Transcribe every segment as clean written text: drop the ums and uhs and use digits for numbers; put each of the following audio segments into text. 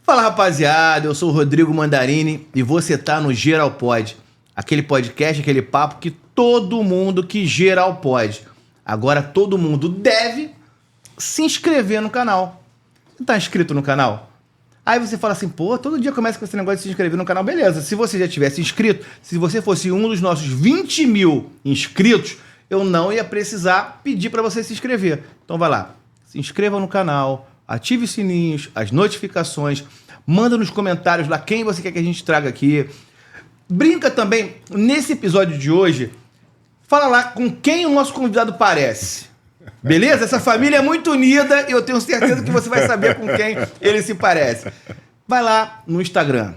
Fala, rapaziada, eu sou o Rodrigo Mandarini e você tá no Geral Pod, aquele podcast, aquele papo que todo mundo que geral pode. Agora todo mundo deve se inscrever no canal. Você tá inscrito no canal? Aí você fala assim, pô, todo dia começa com esse negócio de se inscrever no canal. Beleza, se você já tivesse inscrito, se você fosse um dos nossos 20 mil inscritos, eu não ia precisar pedir para você se inscrever. Então vai lá, se inscreva no canal, ative os sininhos, as notificações, manda nos comentários lá quem você quer que a gente traga aqui. Brinca também, nesse episódio de hoje, fala lá com quem o nosso convidado parece. Beleza? Essa família é muito unida e eu tenho certeza que você vai saber com quem ele se parece. Vai lá no Instagram,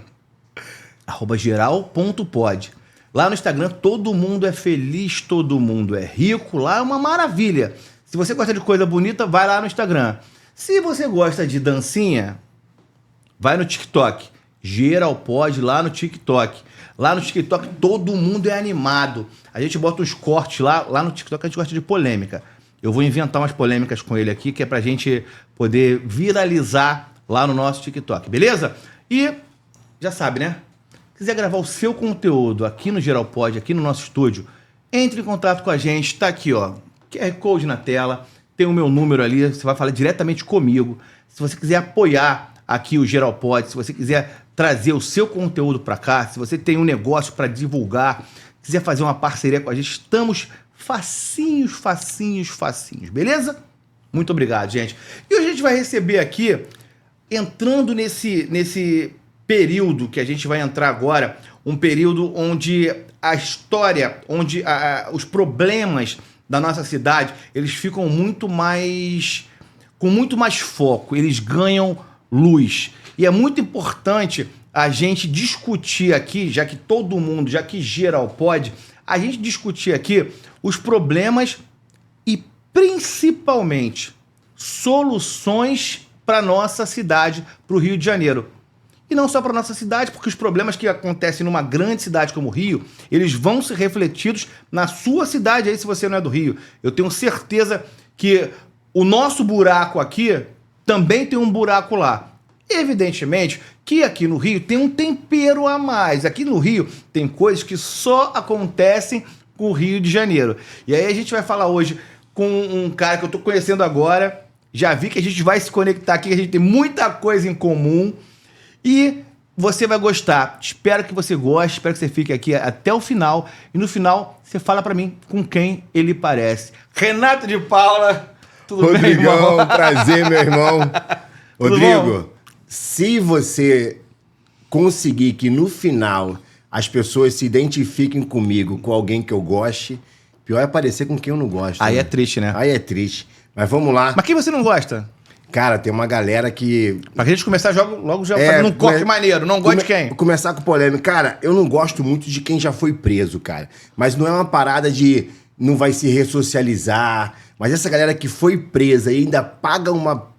@geral.pod. Lá no Instagram todo mundo é feliz, todo mundo é rico, lá é uma maravilha. Se você gosta de coisa bonita, vai lá no Instagram. Se você gosta de dancinha, vai no TikTok. Geralpod lá no TikTok. Lá no TikTok todo mundo é animado. A gente bota uns cortes lá no TikTok a gente gosta de polêmica. Eu vou inventar umas polêmicas com ele aqui, que é pra gente poder viralizar lá no nosso TikTok, beleza? E já sabe, né? Se quiser gravar o seu conteúdo aqui no Geralpod, aqui no nosso estúdio, entre em contato com a gente. Tá aqui, ó, QR Code na tela, tem o meu número ali, você vai falar diretamente comigo. Se você quiser apoiar aqui o Geralpod, se você quiser trazer o seu conteúdo para cá, se você tem um negócio para divulgar, quiser fazer uma parceria com a gente, estamos facinhos, beleza? Muito obrigado, gente. E hoje a gente vai receber aqui, entrando nesse período que a gente vai entrar agora, um período onde a história, onde os problemas da nossa cidade, eles ficam com muito mais foco, eles ganham luz. E é muito importante a gente discutir aqui, já que geral pode, a gente discutir aqui os problemas e principalmente soluções para nossa cidade, para o Rio de Janeiro. E não só para nossa cidade, porque os problemas que acontecem numa grande cidade como o Rio, eles vão ser refletidos na sua cidade aí, se você não é do Rio. Eu tenho certeza que o nosso buraco aqui também tem um buraco lá. Evidentemente que aqui no Rio tem um tempero a mais. Aqui no Rio tem coisas que só acontecem com o Rio de Janeiro. E aí a gente vai falar hoje com um cara que eu tô conhecendo agora. Já vi que a gente vai se conectar aqui, que a gente tem muita coisa em comum. E você vai gostar. Espero que você goste, espero que você fique aqui até o final. E no final você fala pra mim com quem ele parece. Renato de Paula, tudo bem, irmão? Rodrigão, prazer, meu irmão. Rodrigo, se você conseguir que no final as pessoas se identifiquem comigo, com alguém que eu goste, pior é parecer com quem eu não gosto. Aí né? é triste, né? Aí é triste. Mas vamos lá. Mas quem você não gosta? Cara, tem uma galera que... Pra gente começar logo já fazendo um corte maneiro. Não gosta de quem? Começar com polêmica. Cara, eu não gosto muito de quem já foi preso, cara. Mas não é uma parada de não vai se ressocializar. Mas essa galera que foi presa e ainda paga uma...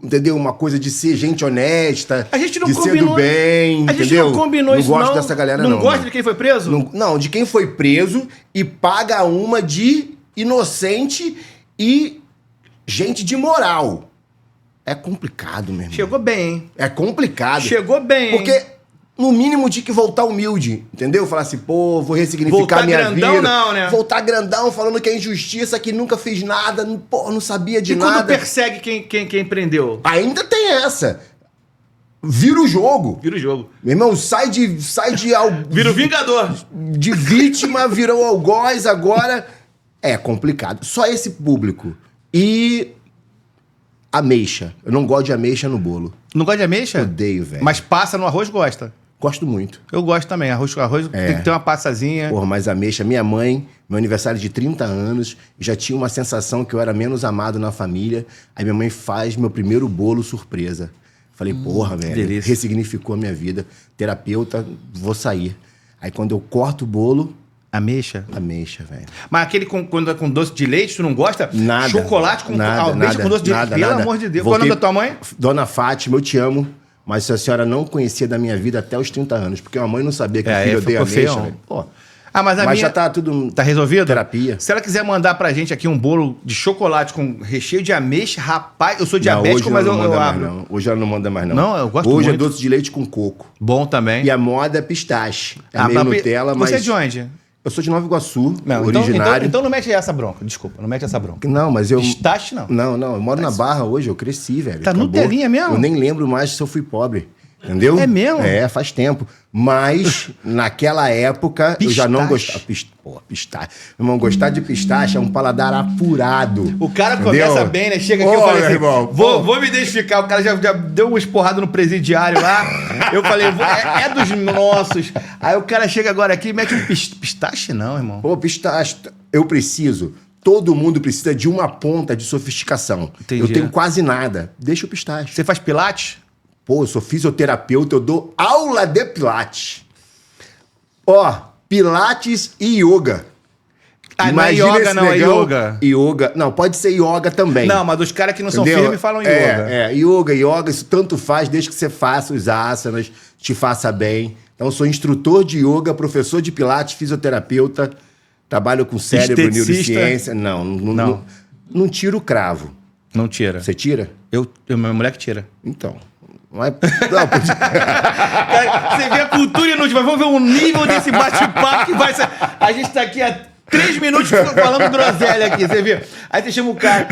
Entendeu? Uma coisa de ser gente honesta, a gente não de ser do bem, a entendeu? gente não combinou isso, não gosto dessa galera, não. Não gosta de quem foi preso? Não, de quem foi preso e paga uma de inocente e gente de moral. É complicado, meu irmão. Chegou bem, hein? É complicado. Chegou bem, porque, hein? no mínimo, tinha que voltar humilde, entendeu? Falar assim, pô, vou ressignificar minha vida. Voltar grandão não, né? Voltar grandão, falando que é injustiça, que nunca fiz nada, pô, não sabia de nada. E quando persegue quem prendeu? Ainda tem essa. Vira o jogo. Vira o jogo. Meu irmão, sai de Vira o Vingador. De vítima, virou algoz agora. É complicado. Só esse público. E... ameixa. Eu não gosto de ameixa no bolo. Não gosta de ameixa? Odeio, velho. Mas passa no arroz, gosta? Gosto muito. Eu gosto também. Arroz tem que ter uma passazinha. Porra, mas ameixa... Minha mãe, meu aniversário de 30 anos, já tinha uma sensação que eu era menos amado na família. Aí minha mãe faz meu primeiro bolo surpresa. Falei, porra, velho. Delícia. Ressignificou a minha vida. Terapeuta, vou sair. Aí quando eu corto o bolo... Ameixa? Ameixa, velho. Mas aquele quando é com doce de leite, tu não gosta? Nada. Chocolate com ameixa com doce de leite? Pelo amor de Deus. Qual é o nome da tua mãe? Dona Fátima, eu te amo. Mas a senhora não conhecia da minha vida até os 30 anos. Porque a mãe não sabia que o filho odeia ameixa, velho. Pô. Ah, mas a minha... já tá tudo... Tá resolvido? Terapia. Se ela quiser mandar pra gente aqui um bolo de chocolate com recheio de ameixa, rapaz, eu sou diabético, mas eu abro. Não. Hoje ela não manda mais, não. Não, eu gosto Hoje muito. é doce de leite com coco. Bom também. E a moda é pistache. É meio mas Nutella, mas... Você é de onde? Eu sou de Nova Iguaçu, Não, originário. então não mete essa bronca, desculpa, não mete essa bronca. Não, mas eu... Pistache, não. Não, eu moro na Barra hoje, eu cresci, velho. Tá Nutelinha mesmo? Eu nem lembro mais se eu fui pobre, entendeu? É mesmo? É, faz tempo. Mas, naquela época, eu já não gostava... Pistache. Meu irmão, gostar de pistache é um paladar apurado. O cara entendeu? começa bem, né? Chega aqui, eu falei meu assim, irmão, vou me identificar. O cara já deu uma esporrada no presidiário lá. Eu falei, é dos nossos. Aí o cara chega agora aqui e mete um pistache, não, irmão. Pô, pistache, eu preciso... Todo mundo precisa de uma ponta de sofisticação. Entendi. Eu tenho quase nada. Deixa o pistache. Você faz pilates? Pô, eu sou fisioterapeuta, eu dou aula de pilates. Ó, pilates e yoga. Ah, não é yoga, não, é yoga. Yoga. Não, pode ser yoga também. Não, mas dos caras que não são Entendeu? firmes falam yoga. Yoga, isso tanto faz, desde que você faça os asanas, te faça bem. Então, eu sou instrutor de yoga, professor de pilates, fisioterapeuta, trabalho com cérebro, Esteticista? neurociência. Não tiro o cravo. Não tira. Você tira? Minha mulher que tira. Então. Não é... Não, Cara, você vê a cultura inútil, mas vamos ver o nível desse bate-papo que vai ser. A gente tá aqui há 3 minutos falando groselha aqui, você vê? Aí você chama o cara.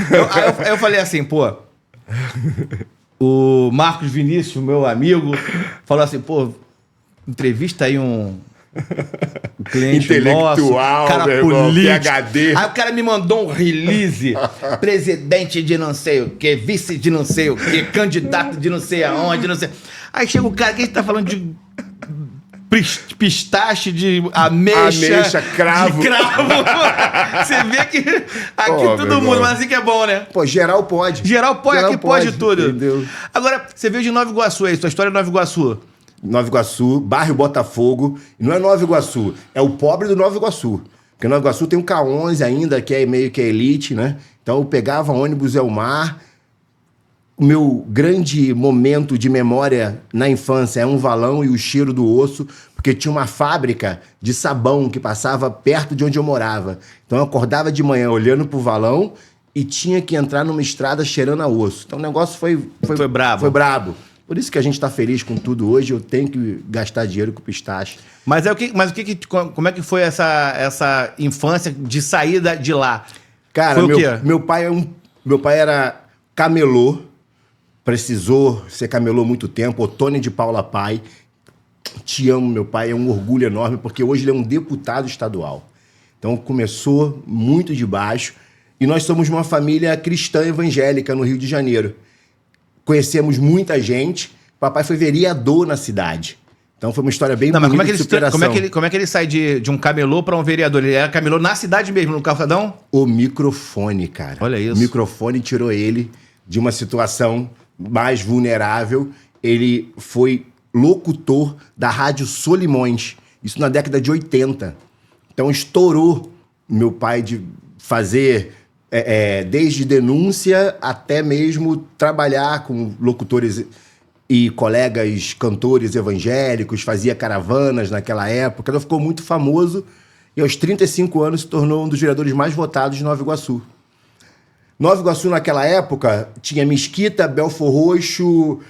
Aí eu falei assim, pô. O Marcos Vinícius, meu amigo, falou assim, pô, entrevista aí um cliente intelectual, nosso, cara meu irmão, político. PhD. Aí o cara me mandou um release, presidente de não sei o que, vice de não sei o que, candidato de não sei aonde, não sei. Aí chega o cara que a gente tá falando de pistache, de ameixa, cravo. de cravo. Você vê que aqui todo mundo, mas assim que é bom, né? Pô, geral pode. Geral pode, aqui pode tudo. Entendeu? Agora, você veio de Nova Iguaçu aí, sua história é Nova Iguaçu. Nova Iguaçu, bairro Botafogo. E não é Nova Iguaçu, é o pobre do Nova Iguaçu. Porque Nova Iguaçu tem um K11 ainda, que é meio que a elite, né? Então eu pegava ônibus Elmar. O meu grande momento de memória na infância é um valão e o cheiro do osso, porque tinha uma fábrica de sabão que passava perto de onde eu morava. Então eu acordava de manhã olhando pro valão e tinha que entrar numa estrada cheirando a osso. Então o negócio foi brabo. Foi brabo. Por isso que a gente tá feliz com tudo hoje, eu tenho que gastar dinheiro com pistache. Mas como é que foi essa infância de saída de lá? Cara, meu pai era camelô, precisou ser camelô muito tempo, Otônio de Paula Pai. Te amo, meu pai, é um orgulho enorme, porque hoje ele é um deputado estadual. Então começou muito de baixo, e nós somos uma família cristã evangélica no Rio de Janeiro. Conhecemos muita gente. Papai foi vereador na cidade. Então foi uma história bem bonita de superação. Como é que ele sai de um camelô para um vereador? Ele era camelô na cidade mesmo, no Calçadão? O microfone, cara. Olha isso. O microfone tirou ele de uma situação mais vulnerável. Ele foi locutor da Rádio Solimões. Isso na década de 80. Então estourou meu pai de fazer... desde denúncia até mesmo trabalhar com locutores e colegas cantores evangélicos, fazia caravanas naquela época. Ele ficou muito famoso e aos 35 anos se tornou um dos vereadores mais votados de Nova Iguaçu. Nova Iguaçu naquela época tinha Mesquita, Belfor Roxo,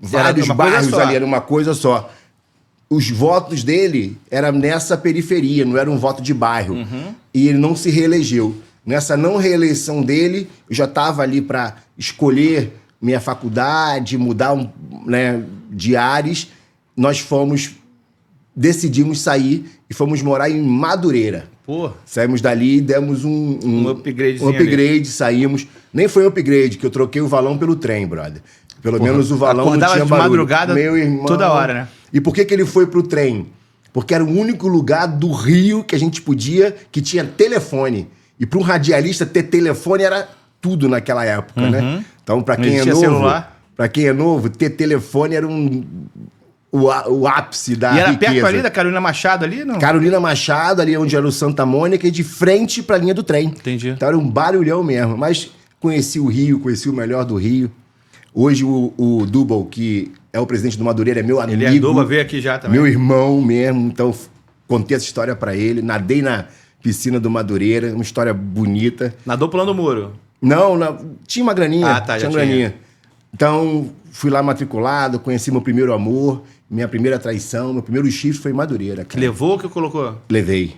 vários bairros ali, era uma coisa só. Os votos dele eram nessa periferia, não era um voto de bairro. Uhum. E ele não se reelegeu. Nessa não reeleição dele, eu já estava ali para escolher minha faculdade, mudar de ares. Nós decidimos sair e fomos morar em Madureira. Pô. Saímos dali e demos um upgradezinho upgrade, saímos. Nem foi um upgrade, que eu troquei o valão pelo trem, brother. Pelo menos o valão não tinha de barulho. Madrugada, meu irmão, toda hora, né? E por que ele foi pro trem? Porque era o único lugar do Rio que a gente podia, que tinha telefone. E para um radialista ter telefone era tudo naquela época, né? Então, para quem é novo, ter telefone era o ápice da riqueza. E era perto ali da Carolina Machado ali, não? Carolina Machado, ali onde era o Santa Mônica, e de frente para a linha do trem. Entendi. Então era um barulhão mesmo. Mas conheci o Rio, conheci o melhor do Rio. Hoje o Dubal, que é o presidente do Madureira, é meu amigo. Ele é Dubal, veio aqui já também. Meu irmão mesmo. Então contei essa história pra ele, nadei na piscina do Madureira, uma história bonita. Nadou pulando o muro. Não, tinha uma graninha. Ah, tá, já tinha uma graninha. Então, fui lá matriculado, conheci meu primeiro amor, minha primeira traição, meu primeiro chifre foi em Madureira, cara. Levou ou que colocou? Levei.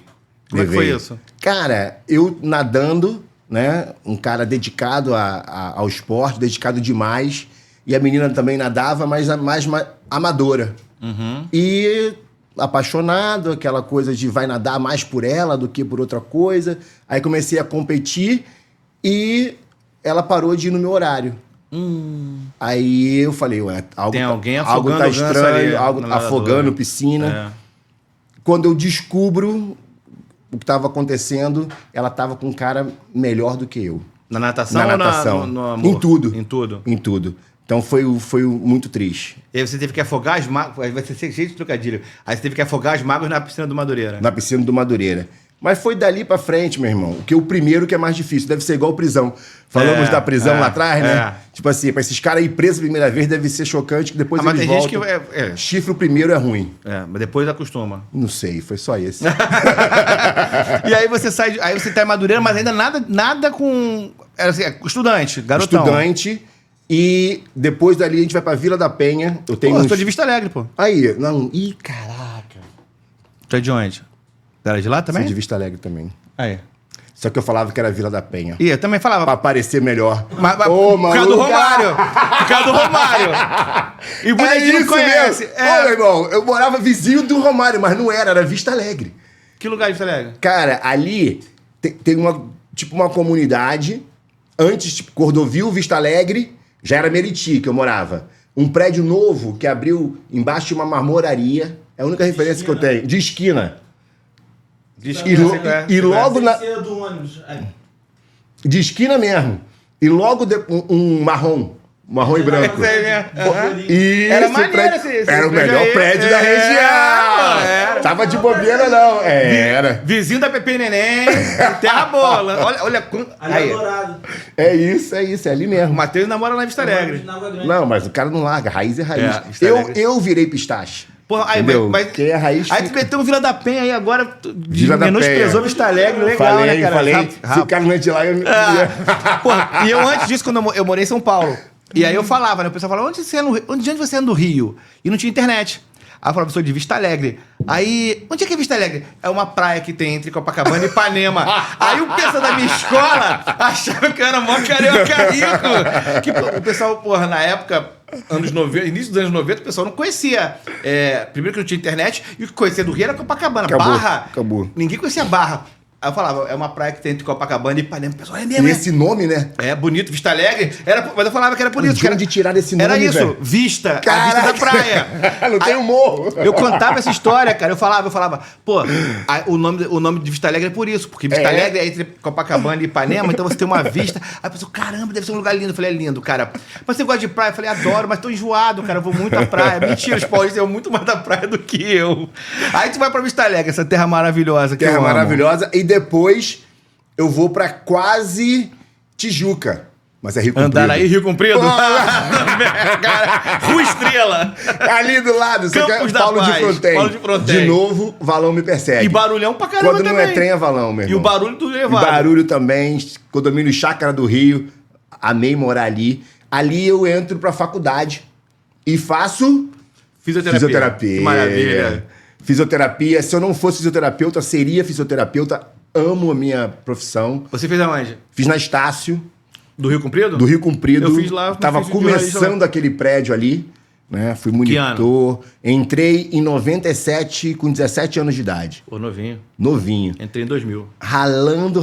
Como é que foi isso? Cara, eu nadando, né? Um cara dedicado ao esporte, dedicado demais. E a menina também nadava, mas mais amadora. Uhum. E apaixonado, aquela coisa de vai nadar mais por ela do que por outra coisa. Aí comecei a competir e ela parou de ir no meu horário. Aí eu falei, ué, Tem alguém algo afogando tá o ganso estranho, ali, algo na nadadora. afogando piscina. Quando eu descubro o que estava acontecendo, ela estava com um cara melhor do que eu. Na natação Na ou natação. no amor? Em tudo. Em tudo. Em tudo. Então foi muito triste. E aí você teve que afogar as mágoas. Vai ser cheio de trocadilho. Aí você teve que afogar as mágoas na piscina do Madureira. Na piscina do Madureira. Mas foi dali pra frente, meu irmão. Porque o primeiro que é mais difícil. Deve ser igual prisão. Falamos da prisão lá atrás, né? Tipo assim, pra esses caras ir presos a primeira vez deve ser chocante, que depois Mas eles tem voltam. gente que... Chifre o primeiro é ruim. mas depois acostuma. Não sei, foi só esse. E aí você sai... Aí você tá em Madureira, mas ainda nada com... Assim, estudante, garotão. Estudante. E depois dali a gente vai pra Vila da Penha. Eu tenho Pô, eu tô de Vista Alegre, pô. Aí, não... Ih, caraca. Tu é de onde? Era de lá também? Sou de Vista Alegre também. Aí. Só que eu falava que era Vila da Penha. E eu também falava. Pra parecer melhor. Mas, Ô, por causa do maluco. Romário. Por causa do Romário. E o bonequinho não conhece. Mesmo. Ô, meu irmão, eu morava vizinho do Romário, mas não era Vista Alegre. Que lugar de Vista Alegre? Cara, ali tem uma comunidade. Antes, tipo, Cordovil, Vista Alegre, já era Meriti, que eu morava. Um prédio novo que abriu embaixo de uma marmoraria. É a única referência que eu tenho. De esquina. E logo na... do ônibus. De esquina mesmo. E logo um marrom e branco. Isso, Era maneiro esse era o prédio melhor aí. prédio da região. Era. Tava de bobeira, não. Era. Vizinho da Pepe Neném. Terra bola. Olha quanto. Ali Aí. é Dourado. É isso, é ali O mesmo. Matheus namora na Vista Alegre. Na Água Grande. Não, mas o cara não larga. Raiz é raiz. Vista Alegre. Eu virei pistache. Porra, aí, Entendeu? mas Quem é raiz aí tu fica. meteu um Vila da Penha aí agora. Vila da menosprezou Penha. Vista Alegre. Legal, né, cara? Falei. Rápido. Se o cara não é de lá, eu... Porra, e eu antes disso, quando eu morei em São Paulo. E aí eu falava, né? O pessoal falava, onde você é no Rio? E não tinha internet. Aí eu falava, sou de Vista Alegre. Aí, onde é que é Vista Alegre? É uma praia que tem entre Copacabana e Ipanema. Aí o pessoal da minha escola achava que eu era mó carioca rico. Que o pessoal, porra, na época, anos 90, início dos anos 90, o pessoal não conhecia. Primeiro que não tinha internet, e o que conhecia do Rio era Copacabana. Barra. Acabou. Ninguém conhecia Barra. Aí eu falava, é uma praia que tem entre Copacabana e Ipanema. O pessoal, é mesmo, E esse nome, né? É bonito, Vista Alegre. Mas eu falava que era por isso. De onde tirar esse nome, Era isso, velho? vista, a Caraca. vista da praia. Não tem um morro. Eu contava essa história, cara. Eu falava, pô, o nome de Vista Alegre é por isso, porque Vista Alegre é entre Copacabana e Ipanema, então você tem uma vista. Aí a pessoa, caramba, deve ser um lugar lindo. Eu falei, é lindo, cara. Mas você gosta de praia? Eu falei, adoro, mas tô enjoado, cara. Eu vou muito à praia. Mentira, os paulistas iam muito mais da praia do que eu. Aí tu vai pra Vista Alegre, essa terra maravilhosa que eu Terra amo. maravilhosa. E depois eu vou pra quase Tijuca. Mas é Rio Comprido. Andaraí, Rio Comprido? Cara, Rua Estrela. Ali do lado. Você Campos quer da Paulo Paz, de Fronten. Paulo de Fronten. De novo, Valão me persegue. E barulhão pra caramba Quando não também. é trem, é Valão, meu E irmão. o barulho do E elevado. barulho também. Condomínio Chácara do Rio. Amei morar ali. Ali eu entro pra faculdade e faço Fisioterapia. Que maravilha. Fisioterapia. Se eu não fosse fisioterapeuta, seria fisioterapeuta. Amo a minha profissão. Você fez aonde? Fiz na Estácio, Do Rio Comprido? do Rio Comprido. Eu fiz lá, Tava fiz de jornalista começando aquele prédio ali, né? Fui monitor. Entrei em 97 com 17 anos de idade. Pô, novinho. Novinho. Entrei em 2000. Ralando.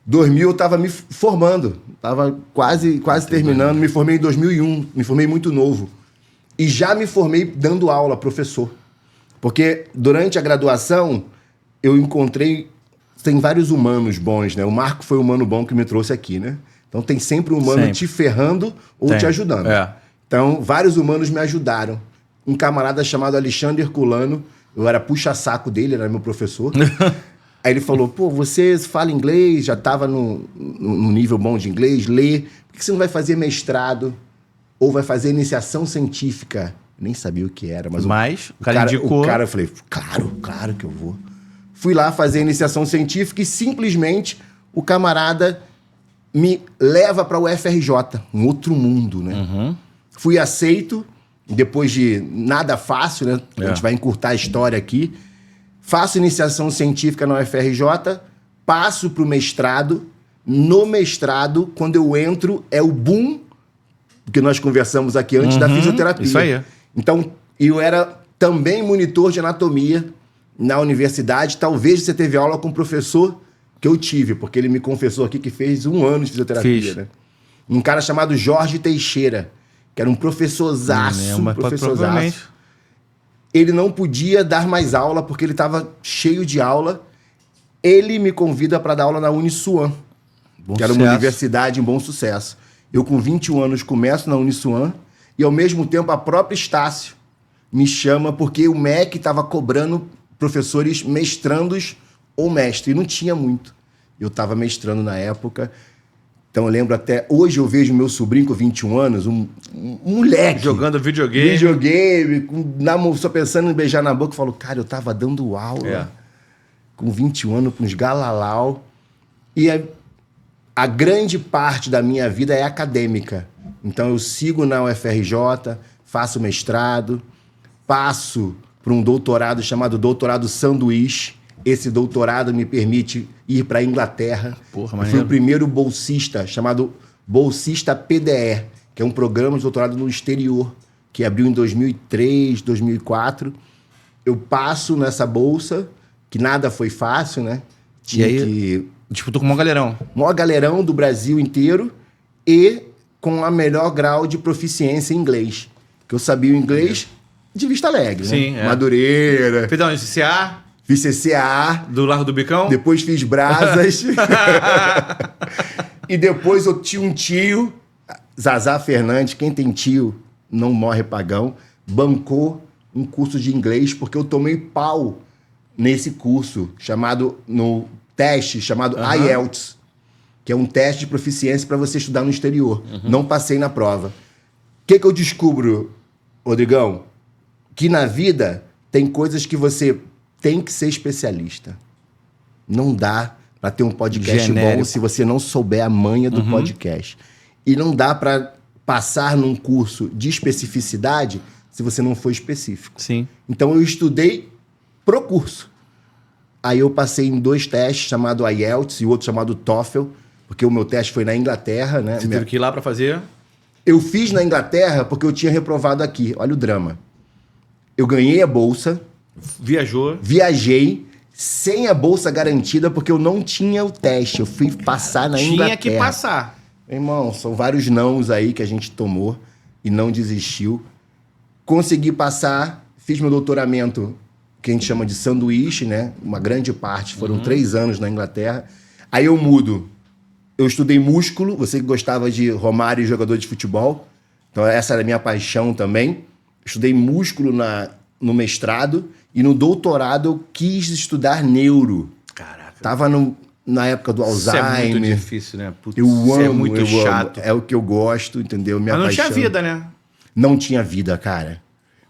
2000 eu tava me formando. Tava quase terminando. Me formei em 2001. Me formei muito novo. E já me formei dando aula, professor. Porque durante a graduação, eu encontrei... Tem vários humanos bons, né? O Marco foi o humano bom que me trouxe aqui, né? Então tem sempre um humano Sempre. te ferrando ou Tem. te ajudando. É. Então, vários humanos me ajudaram. Um camarada chamado Alexandre Herculano, eu era puxa-saco dele, era meu professor. Aí ele falou, pô, você fala inglês, já estava num nível bom de inglês, lê. Por que você não vai fazer mestrado ou vai fazer iniciação científica Nem sabia o que era, mas o cara indicou. O cara, eu falei, claro que eu vou. Fui lá fazer a iniciação científica e simplesmente o camarada me leva para o UFRJ, um outro mundo, né? Uhum. Fui aceito, depois de nada fácil, né? A gente vai encurtar a história aqui. Faço iniciação científica na UFRJ, passo para o mestrado. No mestrado, quando eu entro, é o boom que nós conversamos aqui antes da fisioterapia. Isso aí. Então, eu era também monitor de anatomia na universidade. Talvez você teve aula com um professor que eu tive, porque ele me confessou aqui que fez 1 ano de fisioterapia, né? Um cara chamado Jorge Teixeira, que era um professorzaço. Professorzaço. Ele não podia dar mais aula porque ele estava cheio de aula. Ele me convida para dar aula na Uniswan, que era uma universidade em bom sucesso. Eu, com 21 anos, começo na Uniswan e, ao mesmo tempo, a própria Estácio me chama porque o MEC estava cobrando professores mestrandos ou mestre. E não tinha muito. Eu estava mestrando na época. Então, eu lembro até... Hoje eu vejo meu sobrinho com 21 anos, um moleque. Jogando videogame. Só pensando em beijar na boca. Eu falo, cara, eu estava dando aula com 21 anos, com uns galalau. E a grande parte da minha vida é acadêmica. Então, eu sigo na UFRJ, faço mestrado, passo por um doutorado chamado Doutorado Sanduíche. Esse doutorado me permite ir para a Inglaterra. Porra, eu fui o primeiro bolsista, chamado Bolsista PDE, que é um programa de doutorado no exterior, que abriu em 2003, 2004. Eu passo nessa bolsa, que nada foi fácil, né? E aí, disputou com o maior galerão. Maior galerão do Brasil inteiro e com a melhor grau de proficiência em inglês. Que eu sabia o inglês de Vista Alegre, Sim, né? Madureira. Fez onde? CCA? Fiz CCA. Do Largo do Bicão? Depois fiz Brasas. E depois eu tinha um tio, Zazá Fernandes, quem tem tio não morre pagão, bancou um curso de inglês porque eu tomei pau nesse curso, no teste chamado IELTS, que é um teste de proficiência para você estudar no exterior. Não passei na prova. O que eu descubro, Rodrigão? Que na vida tem coisas que você tem que ser especialista. Não dá para ter um podcast genérico bom se você não souber a manha do podcast. E não dá para passar num curso de especificidade se você não for específico. Sim. Então eu estudei pro curso. Aí eu passei em 2 testes, chamado IELTS e o outro chamado TOEFL, porque o meu teste foi na Inglaterra, né? Você teve que ir lá para fazer? Eu fiz na Inglaterra porque eu tinha reprovado aqui. Olha o drama. Eu ganhei a bolsa. Viajei sem a bolsa garantida porque eu não tinha o teste. Eu fui passar na Inglaterra. Tinha que passar. Irmão, são vários nãos aí que a gente tomou e não desistiu. Consegui passar, fiz meu doutoramento, que a gente chama de sanduíche, né? Uma grande parte, foram 3 anos na Inglaterra. Aí eu mudo. Eu estudei músculo, você que gostava de Romário e jogador de futebol. Então essa era a minha paixão também. Estudei músculo no mestrado e no doutorado eu quis estudar neuro. Caraca. Tava na época do Alzheimer. Isso é muito difícil, né? Putz, eu amo, é muito chato. Amo. É o que eu gosto, entendeu? Mas não tinha vida, né? Não tinha vida, cara.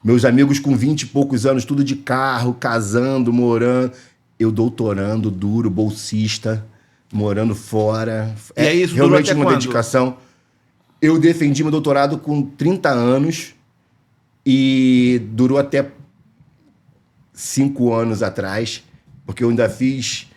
Meus amigos com 20 e poucos anos, tudo de carro, casando, morando. Eu doutorando, duro, bolsista, morando fora. E aí isso realmente durou até uma quando? dedicação. Eu defendi meu doutorado com 30 anos e durou até 5 anos atrás, porque eu ainda fiz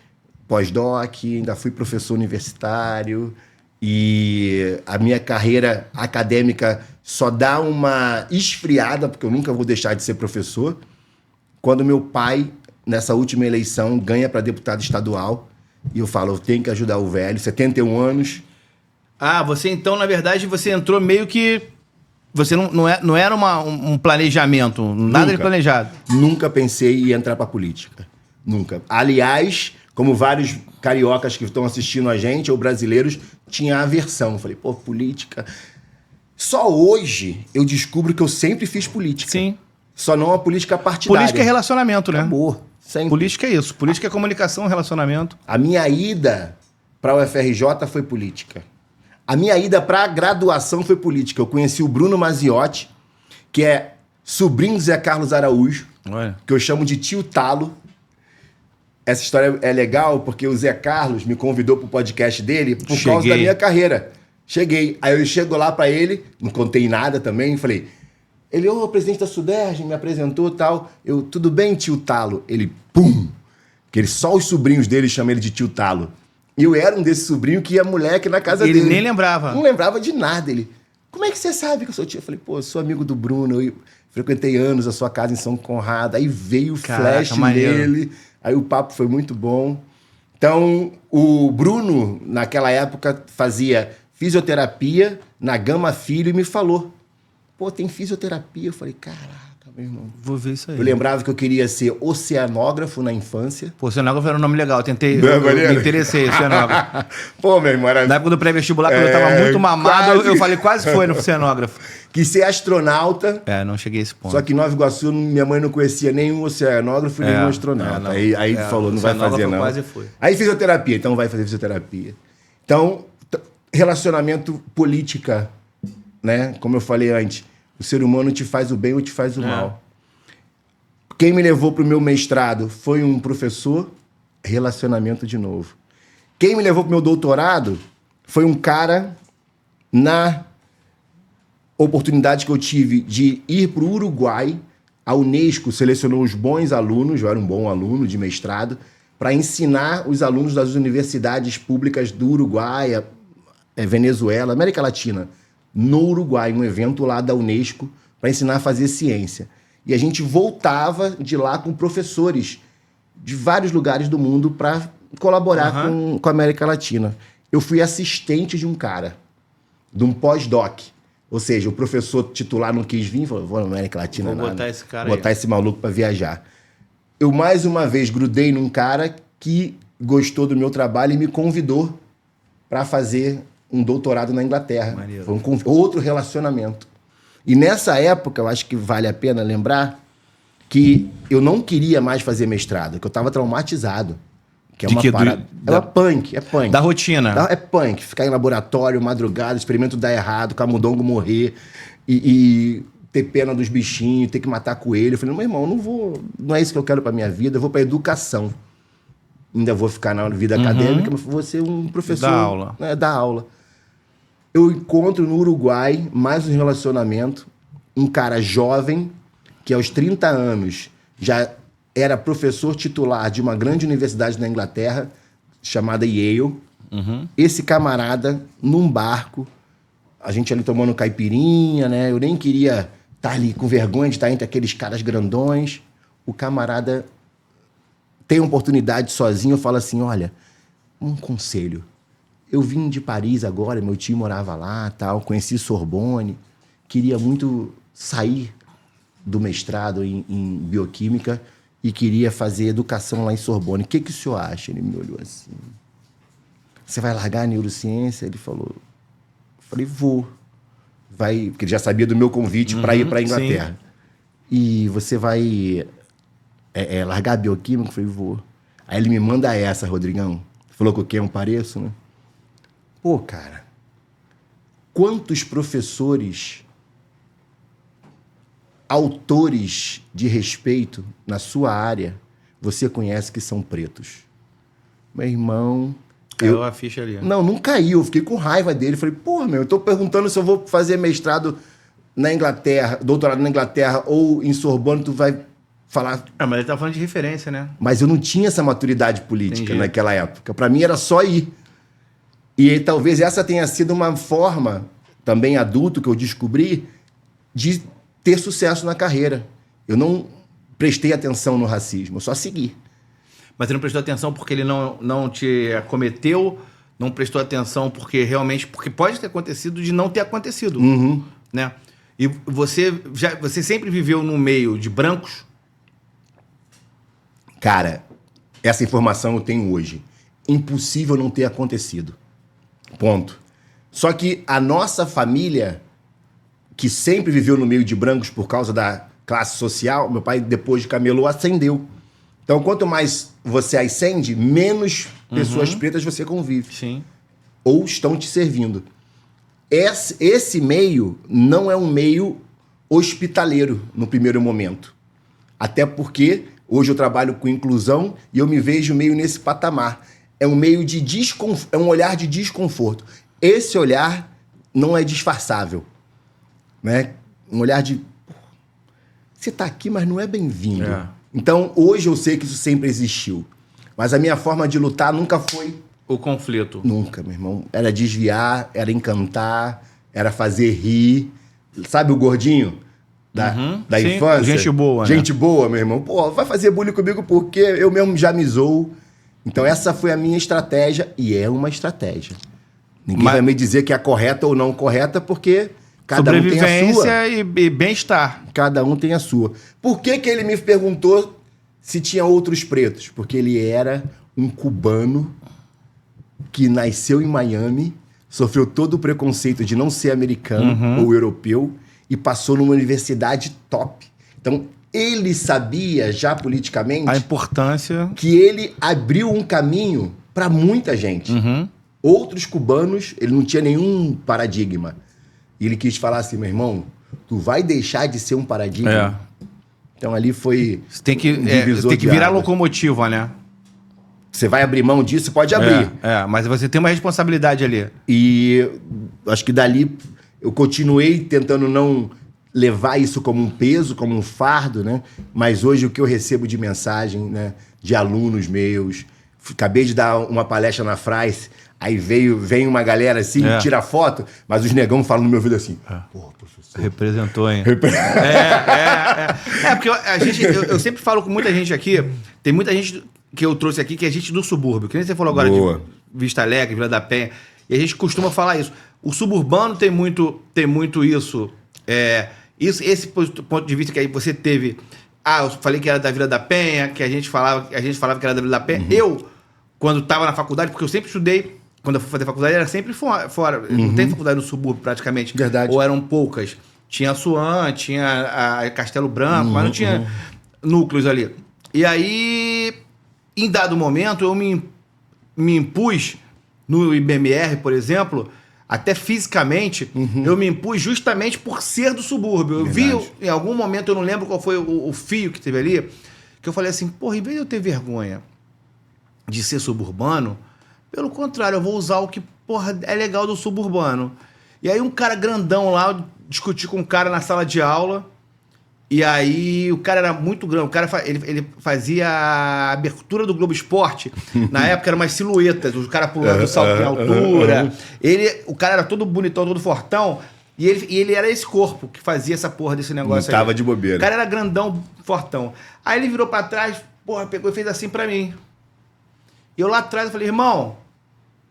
pós-doc, ainda fui professor universitário e a minha carreira acadêmica só dá uma esfriada, porque eu nunca vou deixar de ser professor, quando meu pai, nessa última eleição, ganha para deputado estadual e eu falo, eu tenho que ajudar o velho, 71 anos. Ah, você então, na verdade, você entrou meio que... Você não era um planejamento, nada de planejado. Nunca pensei em entrar pra política. Nunca. Aliás, como vários cariocas que estão assistindo a gente, ou brasileiros, tinha aversão. Falei, pô, política... Só hoje eu descubro que eu sempre fiz política. Sim. Só não a política partidária. Política é relacionamento, né? Acabou. Sempre. Política é isso. Política é comunicação, relacionamento. A minha ida pra UFRJ foi política. A minha ida para a graduação foi política. Eu conheci o Bruno Maziotti, que é sobrinho do Zé Carlos Araújo, Olha. que eu chamo de tio Talo. Essa história é legal porque o Zé Carlos me convidou pro podcast dele por causa da minha carreira. Cheguei. Aí eu chego lá pra ele, não contei nada também, falei... Ele, presidente da Suderj, me apresentou e tal. Eu, tudo bem, tio Talo? Ele, pum! Porque só os sobrinhos dele chamam ele de tio Talo. E eu era um desses sobrinhos que ia moleque na casa dele. Ele nem lembrava. Não lembrava de nada. Ele, como é que você sabe que eu sou tio? Eu falei, pô, eu sou amigo do Bruno, eu frequentei anos a sua casa em São Conrado. Aí veio o flash nele, aí o papo foi muito bom. Então, o Bruno, naquela época, fazia fisioterapia na Gama Filho e me falou, pô, tem fisioterapia? Eu falei, caraca, meu irmão. Vou ver isso aí. Eu lembrava que eu queria ser oceanógrafo na infância. Pô, oceanógrafo era um nome legal. Eu me interessei, oceanógrafo. Pô, meu irmão, era... Na época do pré-vestibular, quando eu tava muito mamado, eu falei, quase foi no oceanógrafo. Quis ser astronauta. Não cheguei a esse ponto. Só que em Nova Iguaçu, minha mãe não conhecia nenhum oceanógrafo e nenhum astronauta. Aí falou, não vai fazer não. Quase foi. Aí fisioterapia, então vai fazer fisioterapia. Então, relacionamento política, né? Como eu falei antes, o ser humano te faz o bem ou te faz o mal. Quem me levou para o meu mestrado foi um professor, relacionamento de novo. Quem me levou para o meu doutorado foi um cara na oportunidade que eu tive de ir para o Uruguai. A Unesco selecionou os bons alunos, eu era um bom aluno de mestrado, para ensinar os alunos das universidades públicas do Uruguai, Venezuela, América Latina, no Uruguai, um evento lá da Unesco para ensinar a fazer ciência. E a gente voltava de lá com professores de vários lugares do mundo para colaborar com a América Latina. Eu fui assistente de um cara, de um pós-doc. Ou seja, o professor titular não quis vir, falou, vou na América Latina. Vou botar esse cara botar esse maluco para viajar. Eu, mais uma vez, grudei num cara que gostou do meu trabalho e me convidou para fazer um doutorado na Inglaterra. Maneiro. Foi outro relacionamento. E nessa época, eu acho que vale a pena lembrar que eu não queria mais fazer mestrado, que eu estava traumatizado. Que é uma parada. É punk. Da rotina. É punk. Ficar em laboratório, madrugada, experimento dar errado, camundongo morrer e ter pena dos bichinhos, ter que matar coelho. Eu falei, meu irmão, não é isso que eu quero pra minha vida, eu vou pra educação. Ainda vou ficar na vida acadêmica, mas vou ser um professor. Da aula. Da aula. Eu encontro no Uruguai, mais um relacionamento, um cara jovem, que aos 30 anos já era professor titular de uma grande universidade na Inglaterra, chamada Yale. Esse camarada, num barco, a gente ali tomando caipirinha, né? Eu nem queria estar ali com vergonha de estar entre aqueles caras grandões. O camarada tem a oportunidade sozinho, eu falo assim, olha, um conselho. Eu vim de Paris agora, meu tio morava lá, tal, conheci Sorbonne, queria muito sair do mestrado em bioquímica e queria fazer educação lá em Sorbonne. O que o senhor acha? Ele me olhou assim. Você vai largar a neurociência? Ele falou. Eu falei, vou. Vai, porque ele já sabia do meu convite para ir para a Inglaterra. Sim. E você vai largar a bioquímica? Eu falei, vou. Aí ele me manda essa, Rodrigão. Falou que o que eu pareço, né? Pô, cara, quantos professores, autores de respeito na sua área você conhece que são pretos? Meu irmão... Caiu a ficha ali. Não caiu. Eu fiquei com raiva dele. Falei, porra, eu tô perguntando se eu vou fazer mestrado na Inglaterra, doutorado na Inglaterra ou em Sorbonne, tu vai falar... Mas ele tá falando de referência, né? Mas eu não tinha essa maturidade política naquela época. Para mim era só ir. E talvez essa tenha sido uma forma, também adulto, que eu descobri, de ter sucesso na carreira. Eu não prestei atenção no racismo, eu só segui. Mas você não prestou atenção porque ele não te acometeu, não prestou atenção porque realmente... Porque pode ter acontecido de não ter acontecido, né? E você sempre viveu num meio de brancos? Cara, essa informação eu tenho hoje. Impossível não ter acontecido. Ponto. Só que a nossa família, que sempre viveu no meio de brancos por causa da classe social, meu pai, depois de camelô, ascendeu. Então, quanto mais você ascende, menos pessoas pretas você convive. Sim. Ou estão te servindo. Esse meio não é um meio hospitaleiro no primeiro momento. Até porque hoje eu trabalho com inclusão e eu me vejo meio nesse patamar. É um meio de é um olhar de desconforto. Esse olhar não é disfarçável, né? Um olhar de você tá aqui, mas não é bem-vindo. É. Então, hoje eu sei que isso sempre existiu. Mas a minha forma de lutar nunca foi O conflito. nunca, meu irmão. Era desviar, era encantar, era fazer rir. Sabe o gordinho da Sim, infância? gente boa, né? Gente boa, meu irmão. Pô, vai fazer bullying comigo porque eu mesmo já me zoo. Então essa foi a minha estratégia e é uma estratégia. Ninguém vai me dizer que é correta ou não correta porque cada um tem a sua. Sobrevivência e bem-estar. Cada um tem a sua. Por que que ele me perguntou se tinha outros pretos? Porque ele era um cubano que nasceu em Miami, sofreu todo o preconceito de não ser americano ou europeu e passou numa universidade top. Então, ele sabia já politicamente A importância. que ele abriu um caminho para muita gente. Outros cubanos, ele não tinha nenhum paradigma. E ele quis falar assim, meu irmão, tu vai deixar de ser um paradigma? Então, ali foi Você tem que, um divisor tem que de virar águas. locomotiva, né? Você vai abrir mão disso? Pode abrir. Mas você tem uma responsabilidade ali. E acho que dali eu continuei tentando não levar isso como um peso, como um fardo, né? Mas hoje o que eu recebo de mensagem, né? De alunos meus. Acabei de dar uma palestra na Frais, aí vem uma galera assim, tira foto, mas os negão falam no meu ouvido assim, pô, professor. Representou, hein? Porque eu sempre falo com muita gente aqui, tem muita gente que eu trouxe aqui que é gente do subúrbio, que nem você falou agora Boa. de Vista Alegre, Vila da Penha, e a gente costuma falar isso. O suburbano tem muito isso. Esse ponto de vista que aí você teve. Eu falei que era da Vila da Penha, que a gente falava que era da Vila da Penha. Eu, quando estava na faculdade, porque eu sempre estudei, quando eu fui fazer faculdade, era sempre fora. Não tem faculdade no subúrbio, praticamente. Verdade. Ou eram poucas. Tinha a Suan, tinha a Castelo Branco, mas não tinha núcleos ali. E aí, em dado momento, eu me impus no IBMR, por exemplo, até fisicamente, eu me impus justamente por ser do subúrbio. Eu vi, em algum momento, eu não lembro qual foi o fio que teve ali, que eu falei assim, porra, em vez de eu ter vergonha de ser suburbano, pelo contrário, eu vou usar o que, porra, é legal do suburbano. E aí um cara grandão lá, eu discuti com um cara na sala de aula, e aí o cara era muito grande, o cara ele fazia a abertura do Globo Esporte, na época eram umas silhuetas, o cara pulando salto em altura, o cara era todo bonitão, todo fortão, e ele era esse corpo que fazia essa porra desse negócio Não tava aí. de bobeira. O cara era grandão, fortão. Aí ele virou pra trás, porra, pegou e fez assim pra mim. E eu lá atrás, eu falei, irmão,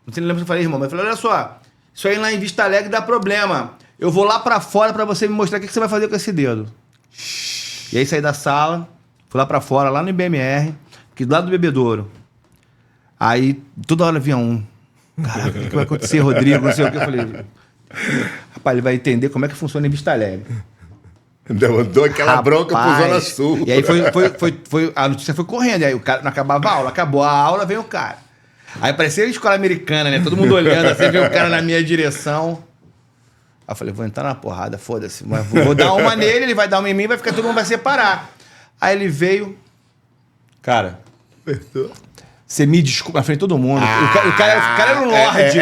não sei se lembra que eu falei, irmão, mas eu falei, olha só, isso aí lá em Vista Alegre dá problema. Eu vou lá pra fora pra você me mostrar o que você vai fazer com esse dedo. E aí saí da sala, fui lá pra fora, lá no IBMR, aqui do lado do Bebedouro. Aí toda hora vinha um. Caraca, o que vai acontecer, Rodrigo? Não sei o que. Eu falei, rapaz, ele vai entender como é que funciona em Vista Alegre. Deu aquela bronca pro Zona Sul. E aí a notícia foi correndo. Aí o cara não acabava a aula, acabou a aula, veio o cara. Aí parecia a escola americana, né? Todo mundo olhando, assim, veio o cara na minha direção. Aí eu falei, vou entrar na porrada, foda-se. Mas vou dar uma nele, ele vai dar uma em mim, vai ficar, todo mundo vai separar. Aí ele veio. Cara, você me desculpa, na frente de todo mundo. O cara era um lorde.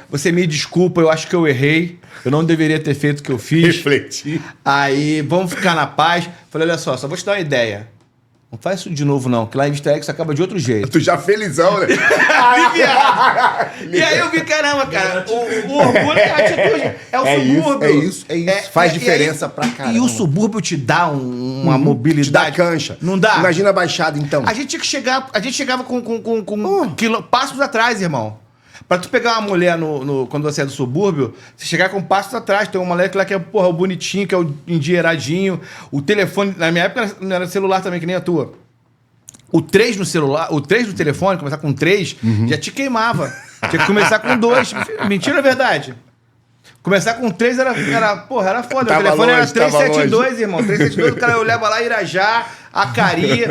Você me desculpa, eu acho que eu errei. Eu não deveria ter feito o que eu fiz. Refletir. Aí, vamos ficar na paz. Falei, olha só vou te dar uma ideia. Não faz isso de novo, não, que lá em Vista Alegre isso acaba de outro jeito. Tu já felizão, né? E aí eu vi, caramba, cara, o orgulho é a atitude. É o subúrbio. É isso. Faz diferença pra caramba. E o subúrbio te dá uma mobilidade. Te dá cancha. Não dá? Imagina a Baixada, então. A gente tinha que chegar, chegava com passos atrás, irmão. Pra tu pegar uma mulher quando você é do subúrbio, você chegar com passos atrás. Tem uma mulher que lá que é, porra, o bonitinho, que é o endinheiradinho. O telefone, na minha época não era celular também, que nem a tua. O 3 no celular, o 3 do telefone, começar com 3, já te queimava. Tinha que começar com 2. Mentira, é verdade. Começar com 3 era foda. Tava o telefone longe, era 372, irmão. 372, o cara olhava lá, Irajá, Acari.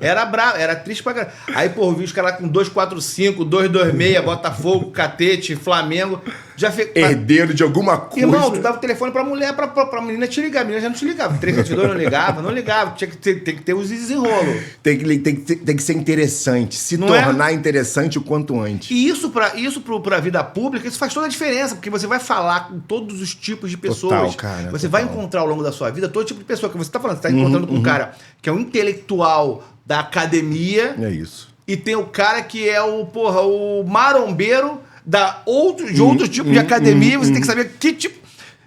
Era bravo, era triste pra caralho. Aí, pô, eu vi os caras lá com 245, 226, Botafogo, Catete, Flamengo. Já fe... herdeiro de alguma coisa. Irmão, tu dava o telefone pra mulher, pra menina te ligar. A menina já não te ligava. 372 não ligava. Tinha que ter os desenrolos. Tem que ser interessante. Se Não tornar interessante o quanto antes. E isso pra vida pública, isso faz toda a diferença. Porque você vai falar com todos os tipos de pessoas. Total, cara, você total. vai encontrar ao longo da sua vida todo tipo de pessoa que você tá falando. Você tá encontrando com um cara que é um intelectual da academia. É isso. E tem o cara que é o marombeiro de outros tipos de academia. Você tem que saber que tipo...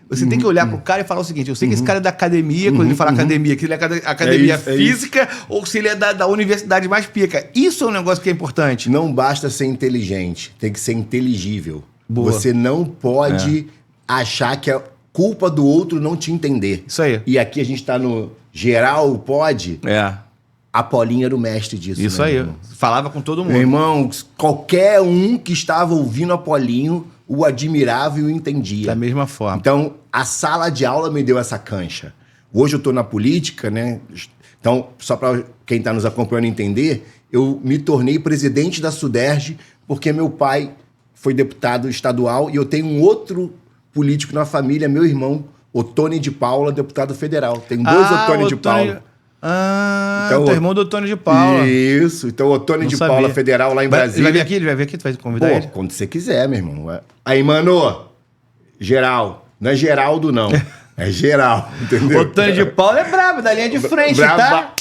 Você tem que olhar pro cara e falar o seguinte: eu sei que esse cara é da academia, quando ele fala academia, que ele é academia física ou se ele é da universidade mais pica. Isso é um negócio que é importante. Não basta ser inteligente, tem que ser inteligível. Boa. Você não pode achar que é culpa do outro não te entender. Isso aí. E aqui a gente tá no geral pode. É. A Paulinha era o mestre disso. Isso né, aí. irmão? Falava com todo mundo. Meu irmão, qualquer um que estava ouvindo Apolinho o admirava e o entendia. Da mesma forma. Então, a sala de aula me deu essa cancha. Hoje eu estou na política, né? Então, só para quem está nos acompanhando entender, eu me tornei presidente da Suderj porque meu pai foi deputado estadual e eu tenho um outro político na família, meu irmão, Ottoni de Paula, deputado federal. Tem dois Ottoni de Paula. Então, teu irmão do Ottoni de Paula. Isso. Então, o Ottoni de Paula Federal lá em Brasília. Ele vai vir aqui? Ele vai vir aqui? Tu vai convidar ele? Quando você quiser, meu irmão. Aí, mano, geral. Não é Geraldo, não. É geral, entendeu? O Ottoni de Paula é brabo, da linha de frente, tá?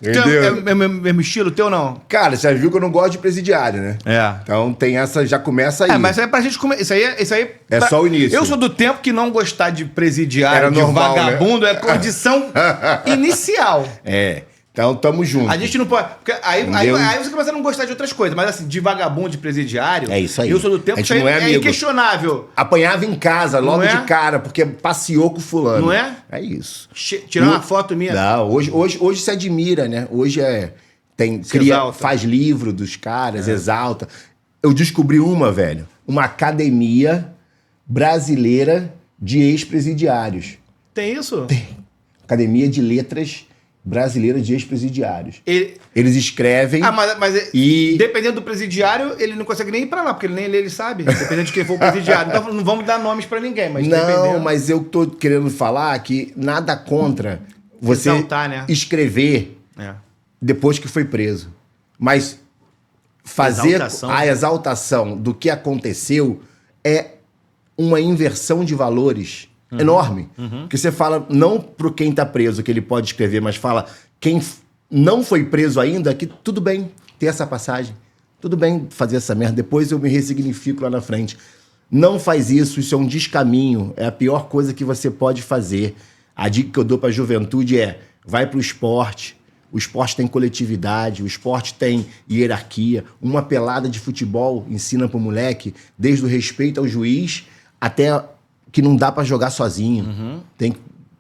Entendeu? É mesmo estilo teu, não? Cara, você já viu que eu não gosto de presidiário, né? É. Então tem essa, já começa aí. Mas isso aí é pra gente comer. Isso aí é só o início. Eu sou do tempo que não gostar de presidiário, era de normal, vagabundo, né? é condição inicial. É. Então, tamo junto. A gente não pode... Aí você começa a não gostar de outras coisas, mas assim, de vagabundo, de presidiário... É isso aí. Eu sou do tempo que isso aí é inquestionável. Apanhava em casa, logo de cara, porque passeou com fulano. Não é? É isso. Tirar uma foto minha... Não, hoje se admira, né? Hoje faz livro dos caras, exalta. Eu descobri uma academia brasileira de ex-presidiários. Tem isso? Tem. Academia de Letras Brasileira de Ex-Presidiários. Eles escrevem. Mas dependendo do presidiário, ele não consegue nem ir pra lá, porque ele nem ele sabe. Dependendo de quem for o presidiário. Então não vamos dar nomes pra ninguém, mas mas eu tô querendo falar que nada contra você escrever depois que foi preso. Mas fazer a exaltação do que aconteceu é uma inversão de valores enorme. Porque você fala, não pro quem tá preso que ele pode escrever, mas fala quem não foi preso ainda, que tudo bem ter essa passagem. Tudo bem fazer essa merda. Depois eu me ressignifico lá na frente. Não faz isso é um descaminho. É a pior coisa que você pode fazer. A dica que eu dou pra juventude é, vai pro esporte. O esporte tem coletividade, o esporte tem hierarquia. Uma pelada de futebol ensina pro moleque, desde o respeito ao juiz até... que não dá pra jogar sozinho.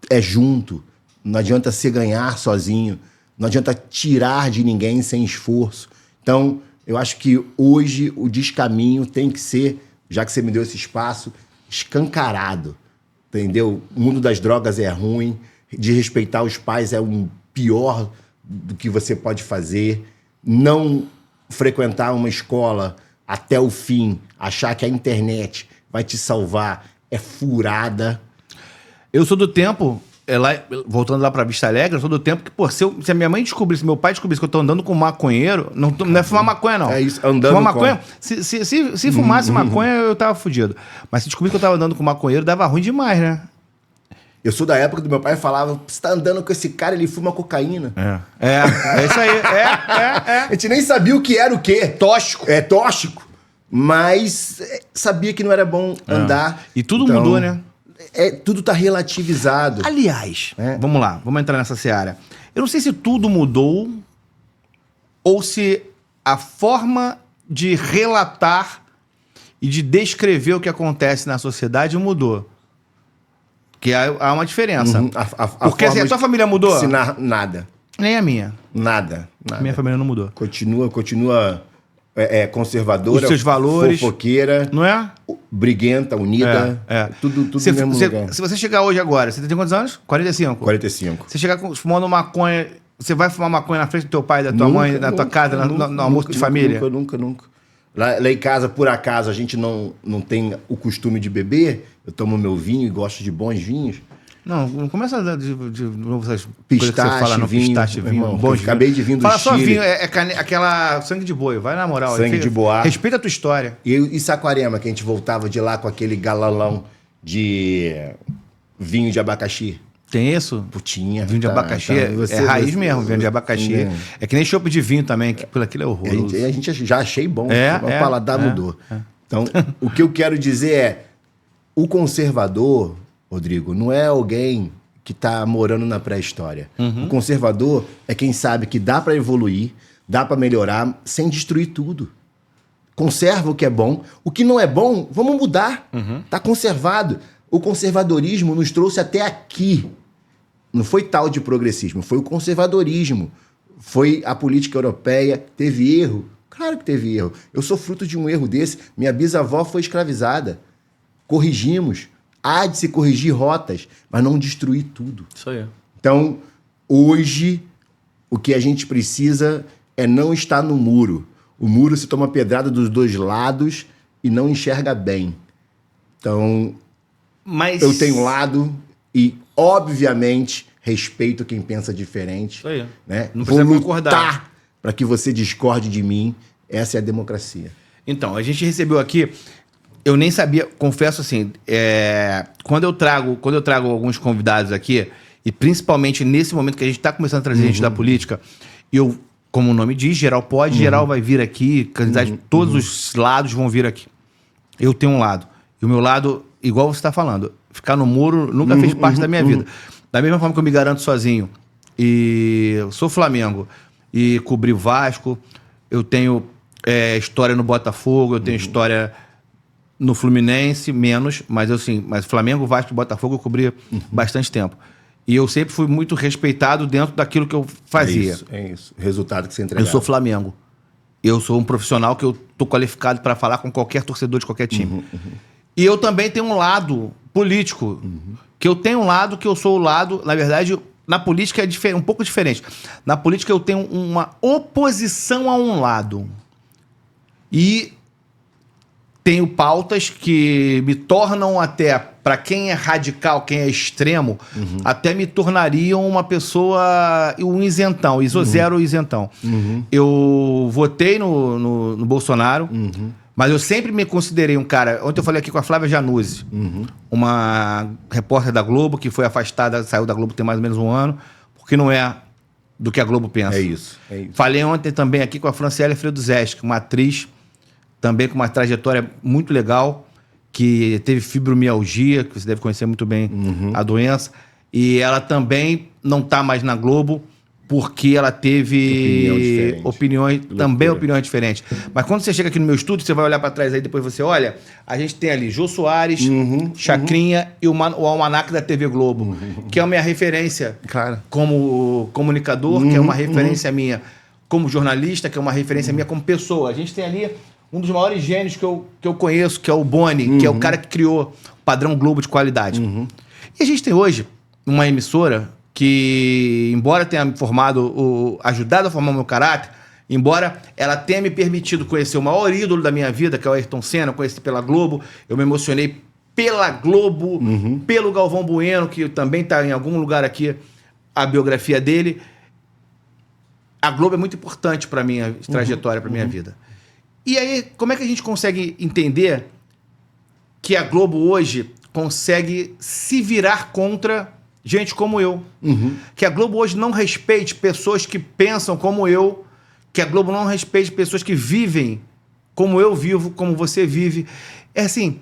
É junto. Não adianta se ganhar sozinho. Não adianta tirar de ninguém sem esforço. Então, eu acho que hoje o descaminho tem que ser, já que você me deu esse espaço, escancarado. Entendeu? O mundo das drogas é ruim. De respeitar os pais é um pior do que você pode fazer. Não frequentar uma escola até o fim, achar que a internet vai te salvar, é furada. Eu sou do tempo, voltando lá pra Vista Alegre, eu sou do tempo que, pô, se a minha mãe descobrisse, meu pai descobrisse que eu tô andando com maconheiro, não é fumar maconha, não. É isso, andando fumar maconha, se fumasse maconha, eu tava fudido. Mas se descobrisse que eu tava andando com maconheiro, dava ruim demais, né? Eu sou da época do meu pai falava, você tá andando com esse cara, ele fuma cocaína. É isso aí, A gente nem sabia o que era o quê. Tóxico. É tóxico. Mas sabia que não era bom andar. E tudo mudou, né? Tudo tá relativizado. Aliás, vamos lá, vamos entrar nessa seara. Eu não sei se tudo mudou ou se a forma de relatar e de descrever o que acontece na sociedade mudou. Que há uma diferença. Porque assim, a tua família mudou? Ensinar nada. Nem a minha. Nada. Minha família não mudou. Continua conservadora, os seus valores, fofoqueira, não é? Briguenta, unida, tudo no mesmo lugar. Se você chegar hoje agora, você tem quantos anos? 45? 45. Você chegar fumando maconha, você vai fumar maconha na frente do teu pai, da tua mãe, na tua casa, no almoço de família? Nunca. Lá em casa, por acaso, a gente não tem o costume de beber. Eu tomo meu vinho e gosto de bons vinhos. Não começa de novo essas Pistache, coisas que você fala, não, vinho, pistache, vinho, irmão, bons acabei de vir do Fala só Chile. vinho, aquela sangue de boi, vai na moral. Sangue de boa. Respeita a tua história. E Saquarema, que a gente voltava de lá com aquele galalão de vinho de abacaxi. Tem isso? Putinha. Vinho de abacaxi é raiz mesmo, vinho de abacaxi. É que nem chopp de vinho também, que por aquilo é horroroso. A gente já achei bom, o paladar mudou. É. Então, o que eu quero dizer é, o conservador, Rodrigo, não é alguém que está morando na pré-história. O conservador é quem sabe que dá para evoluir, dá para melhorar, sem destruir tudo. Conserva o que é bom. O que não é bom, vamos mudar. Tá conservado. O conservadorismo nos trouxe até aqui. Não foi tal de progressismo, foi o conservadorismo. Foi a política europeia. Teve erro? Claro que teve erro. Eu sou fruto de um erro desse. Minha bisavó foi escravizada. Corrigimos. Há de se corrigir rotas, mas não destruir tudo. Isso aí. Então, hoje, o que a gente precisa é não estar no muro. O muro se toma pedrada dos dois lados e não enxerga bem. Então, eu tenho um lado e, obviamente, respeito quem pensa diferente. Isso aí. Né? Não precisa Vou concordar. lutar para que você discorde de mim. Essa é a democracia. Então, a gente recebeu aqui... Eu nem sabia, confesso assim, quando eu trago alguns convidados aqui, e principalmente nesse momento que a gente está começando a trazer gente da política, eu, como o nome diz, geral pode, geral vai vir aqui, candidatos de todos os lados vão vir aqui. Eu tenho um lado. E o meu lado, igual você está falando, ficar no muro nunca fez parte da minha vida. Da mesma forma que eu me garanto sozinho, e eu sou Flamengo, e cobri o Vasco, eu tenho história no Botafogo, eu tenho história... No Fluminense, menos, mas Flamengo, Vasco e Botafogo eu cobria bastante tempo. E eu sempre fui muito respeitado dentro daquilo que eu fazia. É isso. O resultado que você entregava. Eu sou Flamengo. Eu sou um profissional que eu tô qualificado para falar com qualquer torcedor de qualquer time. E eu também tenho um lado político. Que eu tenho um lado que eu sou o lado, na verdade, na política é um pouco diferente. Na política eu tenho uma oposição a um lado. E... tenho pautas que me tornam até, para quem é radical, quem é extremo, até me tornariam uma pessoa, um isentão, isozero isentão. Eu votei no Bolsonaro, mas eu sempre me considerei um cara... Ontem eu falei aqui com a Flávia Januzzi, uma repórter da Globo, que foi afastada, saiu da Globo tem mais ou menos um ano, porque não é do que a Globo pensa. É isso. Falei ontem também aqui com a Franciele Freduzeschi, uma atriz... também com uma trajetória muito legal, que teve fibromialgia, que você deve conhecer muito bem a doença, e ela também não está mais na Globo, porque ela teve opiniões diferentes. Mas quando você chega aqui no meu estúdio, você vai olhar para trás aí, depois você olha, a gente tem ali Jô Soares, Chacrinha e o Almanac da TV Globo, que é a minha referência como comunicador, que é uma referência minha como jornalista, que é uma referência minha como pessoa. A gente tem ali... um dos maiores gênios que eu conheço, que é o Boni, que é o cara que criou o padrão Globo de qualidade. E a gente tem hoje uma emissora que, embora tenha me ajudado a formar o meu caráter, embora ela tenha me permitido conhecer o maior ídolo da minha vida, que é o Ayrton Senna, eu conheci pela Globo, eu me emocionei pela Globo, pelo Galvão Bueno, que também está em algum lugar aqui, a biografia dele. A Globo é muito importante para a minha trajetória, para a minha vida. E aí, como é que a gente consegue entender que a Globo hoje consegue se virar contra gente como eu? Que a Globo hoje não respeite pessoas que pensam como eu, que a Globo não respeite pessoas que vivem como eu vivo, como você vive. É assim,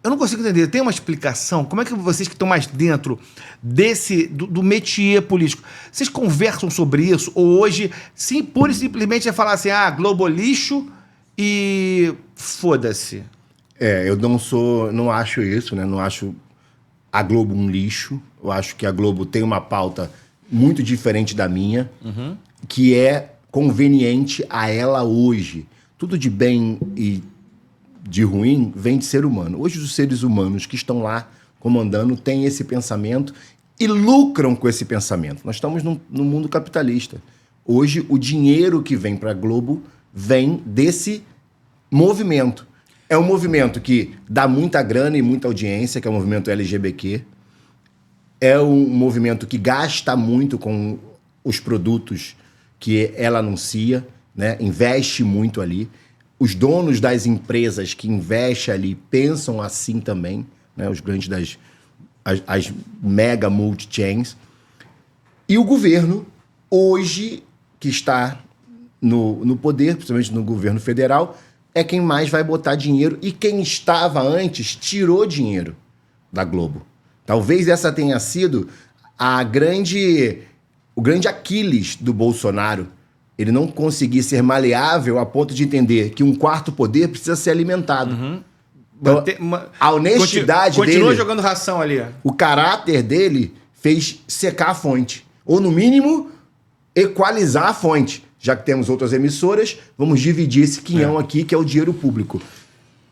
eu não consigo entender. Tem uma explicação? Como é que vocês que estão mais dentro do métier político, vocês conversam sobre isso? Ou hoje, sim, pura e simplesmente é falar assim, Globo lixo e foda-se? Eu não acho isso, né? Não acho a Globo um lixo. Eu acho que a Globo tem uma pauta muito diferente da minha, que é conveniente a ela hoje. Tudo de bem e de ruim vem de ser humano. Hoje os seres humanos que estão lá comandando têm esse pensamento e lucram com esse pensamento. Nós estamos no mundo capitalista. Hoje o dinheiro que vem para a Globo vem desse movimento. É um movimento que dá muita grana e muita audiência, que é o movimento LGBTQ. É um movimento que gasta muito com os produtos que ela anuncia, né? Investe muito ali. Os donos das empresas que investem ali pensam assim também, né? Os grandes as mega multi-chains. E o governo, hoje, que está no poder, principalmente no governo federal, é quem mais vai botar dinheiro. E quem estava antes tirou dinheiro da Globo. Talvez essa tenha sido o grande Aquiles do Bolsonaro. Ele não conseguir ser maleável a ponto de entender que um quarto poder precisa ser alimentado. Então, a honestidade continua dele... jogando ração ali. O caráter dele fez secar a fonte. Ou, no mínimo, equalizar a fonte. Já que temos outras emissoras, vamos dividir esse quinhão aqui, que é o dinheiro público.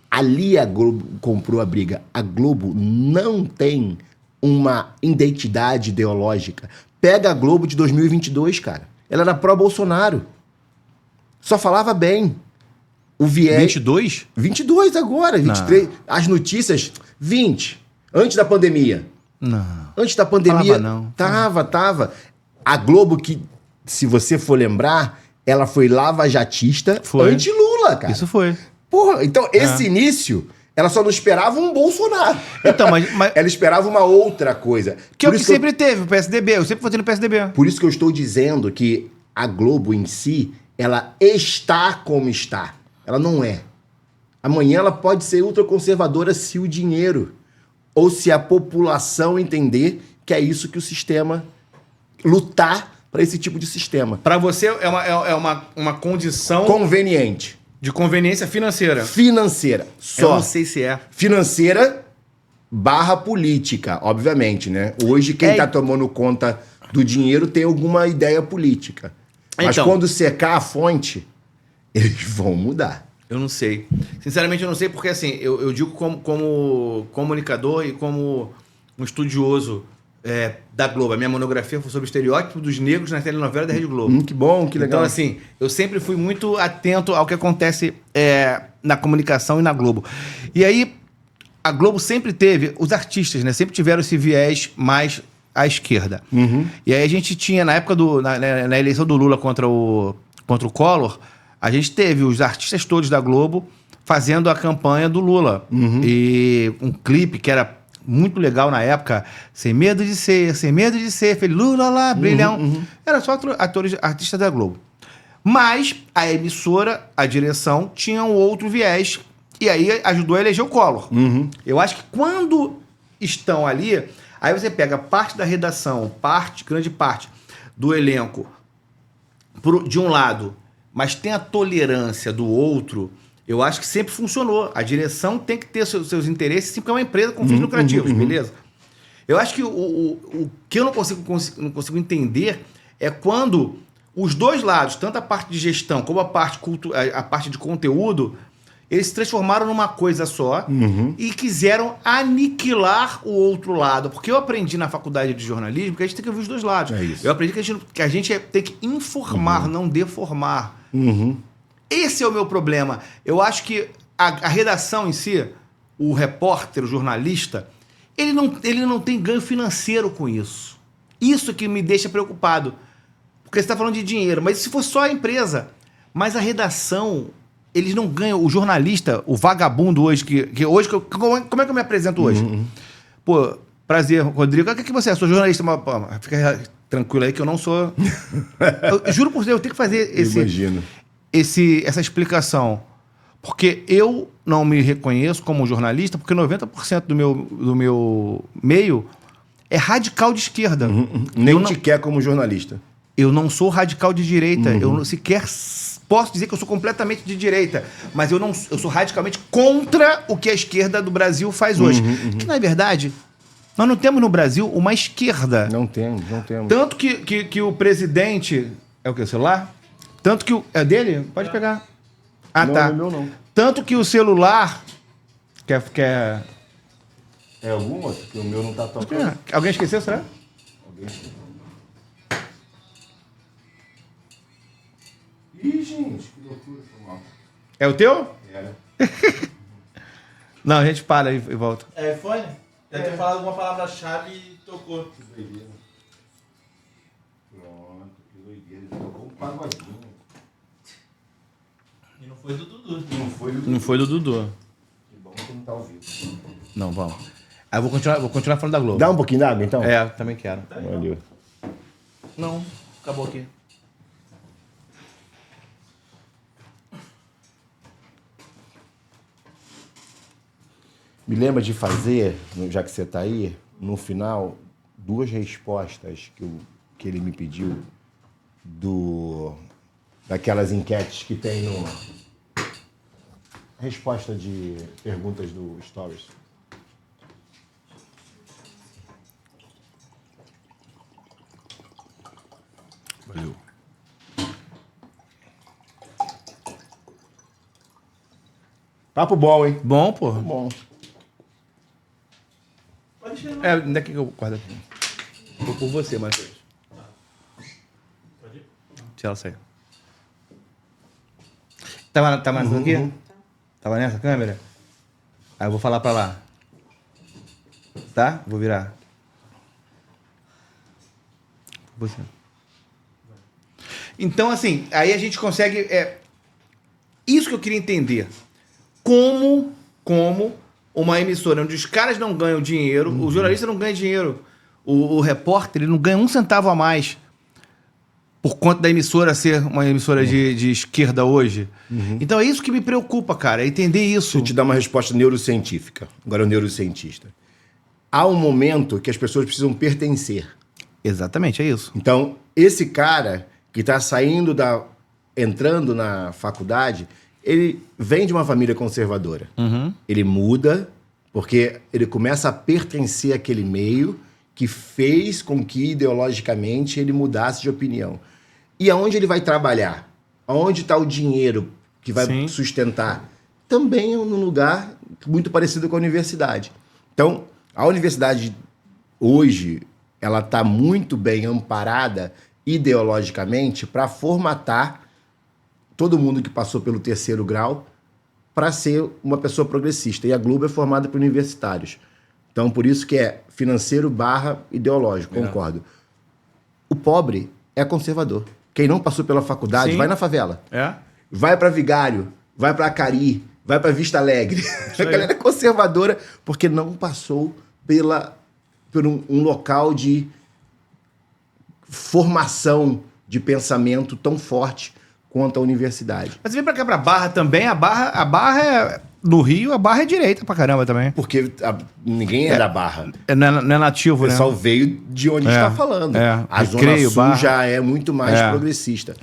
Ali a Globo comprou a briga. A Globo não tem uma identidade ideológica. Pega a Globo de 2022, cara. Ela era pró-Bolsonaro. Só falava bem. O viés... 22? 22 agora, 23. Não. As notícias, 20. Antes da pandemia. Não. Antes da pandemia... Falava não. Tava. A Globo que, se você for lembrar, ela foi lavajatista anti-Lula, cara. Isso foi. Porra, então esse início, ela só não esperava um Bolsonaro. Então, mas... ela esperava uma outra coisa. Que é o que sempre teve, o PSDB. Eu sempre votei no PSDB. Por isso que eu estou dizendo que a Globo em si, ela está como está. Ela não é. Amanhã ela pode ser ultraconservadora se o dinheiro ou se a população entender que é isso que o sistema... lutar para esse tipo de sistema. Para você é uma condição... conveniente. De conveniência financeira. Financeira. Só. Eu não sei se é. Financeira / política, obviamente, né? Hoje quem tá tomando conta do dinheiro tem alguma ideia política. Mas então, quando secar a fonte, eles vão mudar. Eu não sei. Sinceramente, eu não sei porque, assim, eu digo como comunicador e como um estudioso da Globo. A minha monografia foi sobre o estereótipo dos negros na telenovela da Rede Globo. Que bom, que legal. Então, assim, eu sempre fui muito atento ao que acontece na comunicação e na Globo. E aí, a Globo sempre teve, os artistas, né? Sempre tiveram esse viés mais à esquerda. E aí a gente tinha, na época na eleição do Lula contra o Collor, a gente teve os artistas todos da Globo fazendo a campanha do Lula. E um clipe que era muito legal na época, sem medo de ser, feliz, Lula lá, brilhão. Era só artistas da Globo. Mas a emissora, a direção, tinha um outro viés. E aí ajudou a eleger o Collor. Eu acho que quando estão ali, aí você pega parte da redação, grande parte do elenco de um lado, mas tem a tolerância do outro. Eu acho que sempre funcionou. A direção tem que ter seus interesses, porque é uma empresa com fins lucrativos, beleza? Eu acho que o que eu não consigo entender é quando os dois lados, tanto a parte de gestão como a parte de conteúdo, eles se transformaram numa coisa só e quiseram aniquilar o outro lado. Porque eu aprendi na faculdade de jornalismo que a gente tem que ouvir os dois lados. É isso. Eu aprendi que a gente tem que informar, não deformar. Esse é o meu problema. Eu acho que a redação em si, o repórter, o jornalista, ele não tem ganho financeiro com isso. Isso que me deixa preocupado. Porque você está falando de dinheiro. Mas se for só a empresa. Mas a redação, eles não ganham. O jornalista, o vagabundo hoje, como é que eu me apresento hoje? Pô, prazer, Rodrigo. O que você é? Sou jornalista. Mas, pô, fica tranquilo aí que eu não sou... eu juro por Deus, eu tenho que fazer essa explicação. Porque eu não me reconheço como jornalista, porque 90% do meu meio é radical de esquerda. Nem te quer como jornalista. Eu não sou radical de direita. Eu sequer posso dizer que eu sou completamente de direita. Mas eu sou radicalmente contra o que a esquerda do Brasil faz hoje. Que, na verdade, nós não temos no Brasil uma esquerda. Não temos. Tanto que o presidente... É o quê? O celular? Tanto que é dele? Pode pegar. Ah, não, tá. Não é meu, não. Tanto que o celular... É algum outro? Que o meu não tá tocando. Alguém esqueceu, será? Alguém esqueceu. Ixi. gente, que loucura, foi mal. É o teu? Era. Não, a gente para e volta. É iPhone? Deve ter falado alguma palavra-chave e tocou. Que doideira. Pronto, que doideira. Ele tocou um pagodinho. E não foi do Dudu. Não foi do Não foi do Dudu. Que bom que não tá ao vivo. Não, vamos. Aí eu vou continuar falando da Globo. Dá um pouquinho d'água, então? É, também quero. Valeu. Não, acabou aqui. Me lembra de fazer, já que você tá aí, no final, 2 respostas que ele me pediu daquelas enquetes que tem no... Resposta de perguntas do Stories. Valeu. Papo bom, hein? Bom, pô. Bom. Pode deixar. É, onde é que eu guardo aqui? Vou por você, Matheus. Pode ir. Deixa ela sair. Tá mais aqui? Tava nessa câmera? Aí eu vou falar pra lá. Tá? Vou virar. Você. Então, assim, aí a gente consegue... isso que eu queria entender. Como uma emissora onde os caras não ganham dinheiro, o jornalista não ganha dinheiro, o repórter ele não ganha um centavo a mais por conta da emissora ser uma emissora de esquerda hoje. Então é isso que me preocupa, cara, é entender isso. Deixa eu te dar uma resposta neurocientífica. Agora, o neurocientista. Há um momento que as pessoas precisam pertencer. Exatamente, é isso. Então, esse cara que está entrando na faculdade, ele vem de uma família conservadora. Ele muda porque ele começa a pertencer àquele meio que fez com que, ideologicamente, ele mudasse de opinião. E aonde ele vai trabalhar? Aonde está o dinheiro que vai Sim. sustentar? Também é um lugar muito parecido com a universidade. Então, a universidade hoje, ela está muito bem amparada ideologicamente para formatar todo mundo que passou pelo 3º grau para ser uma pessoa progressista. E a Globo é formada por universitários. Então, por isso que é financeiro / ideológico, concordo. O pobre é conservador. Quem não passou pela faculdade, Sim. vai na favela. É? Vai para Vigário, vai para Acari, vai para Vista Alegre. A galera é conservadora porque não passou por um local de formação de pensamento tão forte quanto a universidade. Mas você vem pra cá, pra Barra também, a Barra é... No Rio, a Barra é direita pra caramba também. Porque ninguém é da Barra. Não é nativo, O né? pessoal veio de onde está falando. A Zona Recreio, Sul Barra. já é muito mais progressista.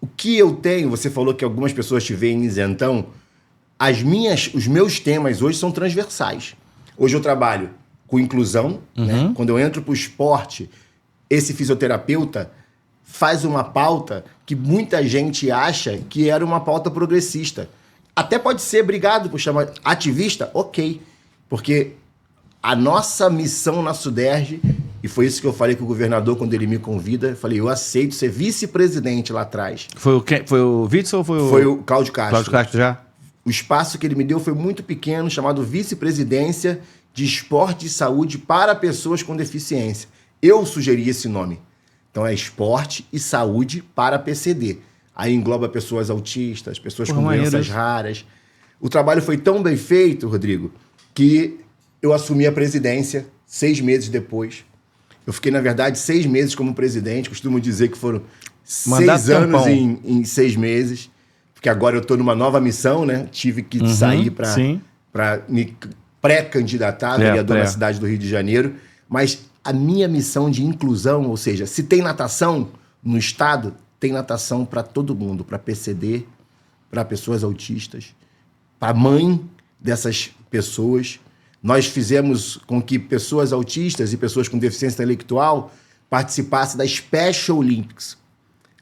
O que eu tenho, você falou que algumas pessoas te veem isentão, os meus temas hoje são transversais. Hoje eu trabalho com inclusão, né? Quando eu entro pro esporte, esse fisioterapeuta faz uma pauta que muita gente acha que era uma pauta progressista. Até pode ser, obrigado por chamar ativista, ok. Porque a nossa missão na Suderj, e foi isso que eu falei com o governador quando ele me convida, eu falei, eu aceito ser vice-presidente lá atrás. Foi o Witzel ou foi o... Foi o Cláudio Castro. Cláudio Castro já? O espaço que ele me deu foi muito pequeno, chamado Vice-Presidência de Esporte e Saúde para Pessoas com Deficiência. Eu sugeri esse nome. Então é Esporte e Saúde para PCD. Aí engloba pessoas autistas, pessoas com doenças raras. O trabalho foi tão bem feito, Rodrigo, que eu assumi a presidência 6 meses depois. Eu fiquei, na verdade, 6 meses como presidente. Costumo dizer que foram 6 anos em 6 meses. Porque agora eu estou numa nova missão, né? Tive que sair para me pré-candidatar a vereador na cidade do Rio de Janeiro. Mas a minha missão de inclusão, ou seja, se tem natação no estado, tem natação para todo mundo, para PCD, para pessoas autistas, para a mãe dessas pessoas. Nós fizemos com que pessoas autistas e pessoas com deficiência intelectual participassem da Special Olympics.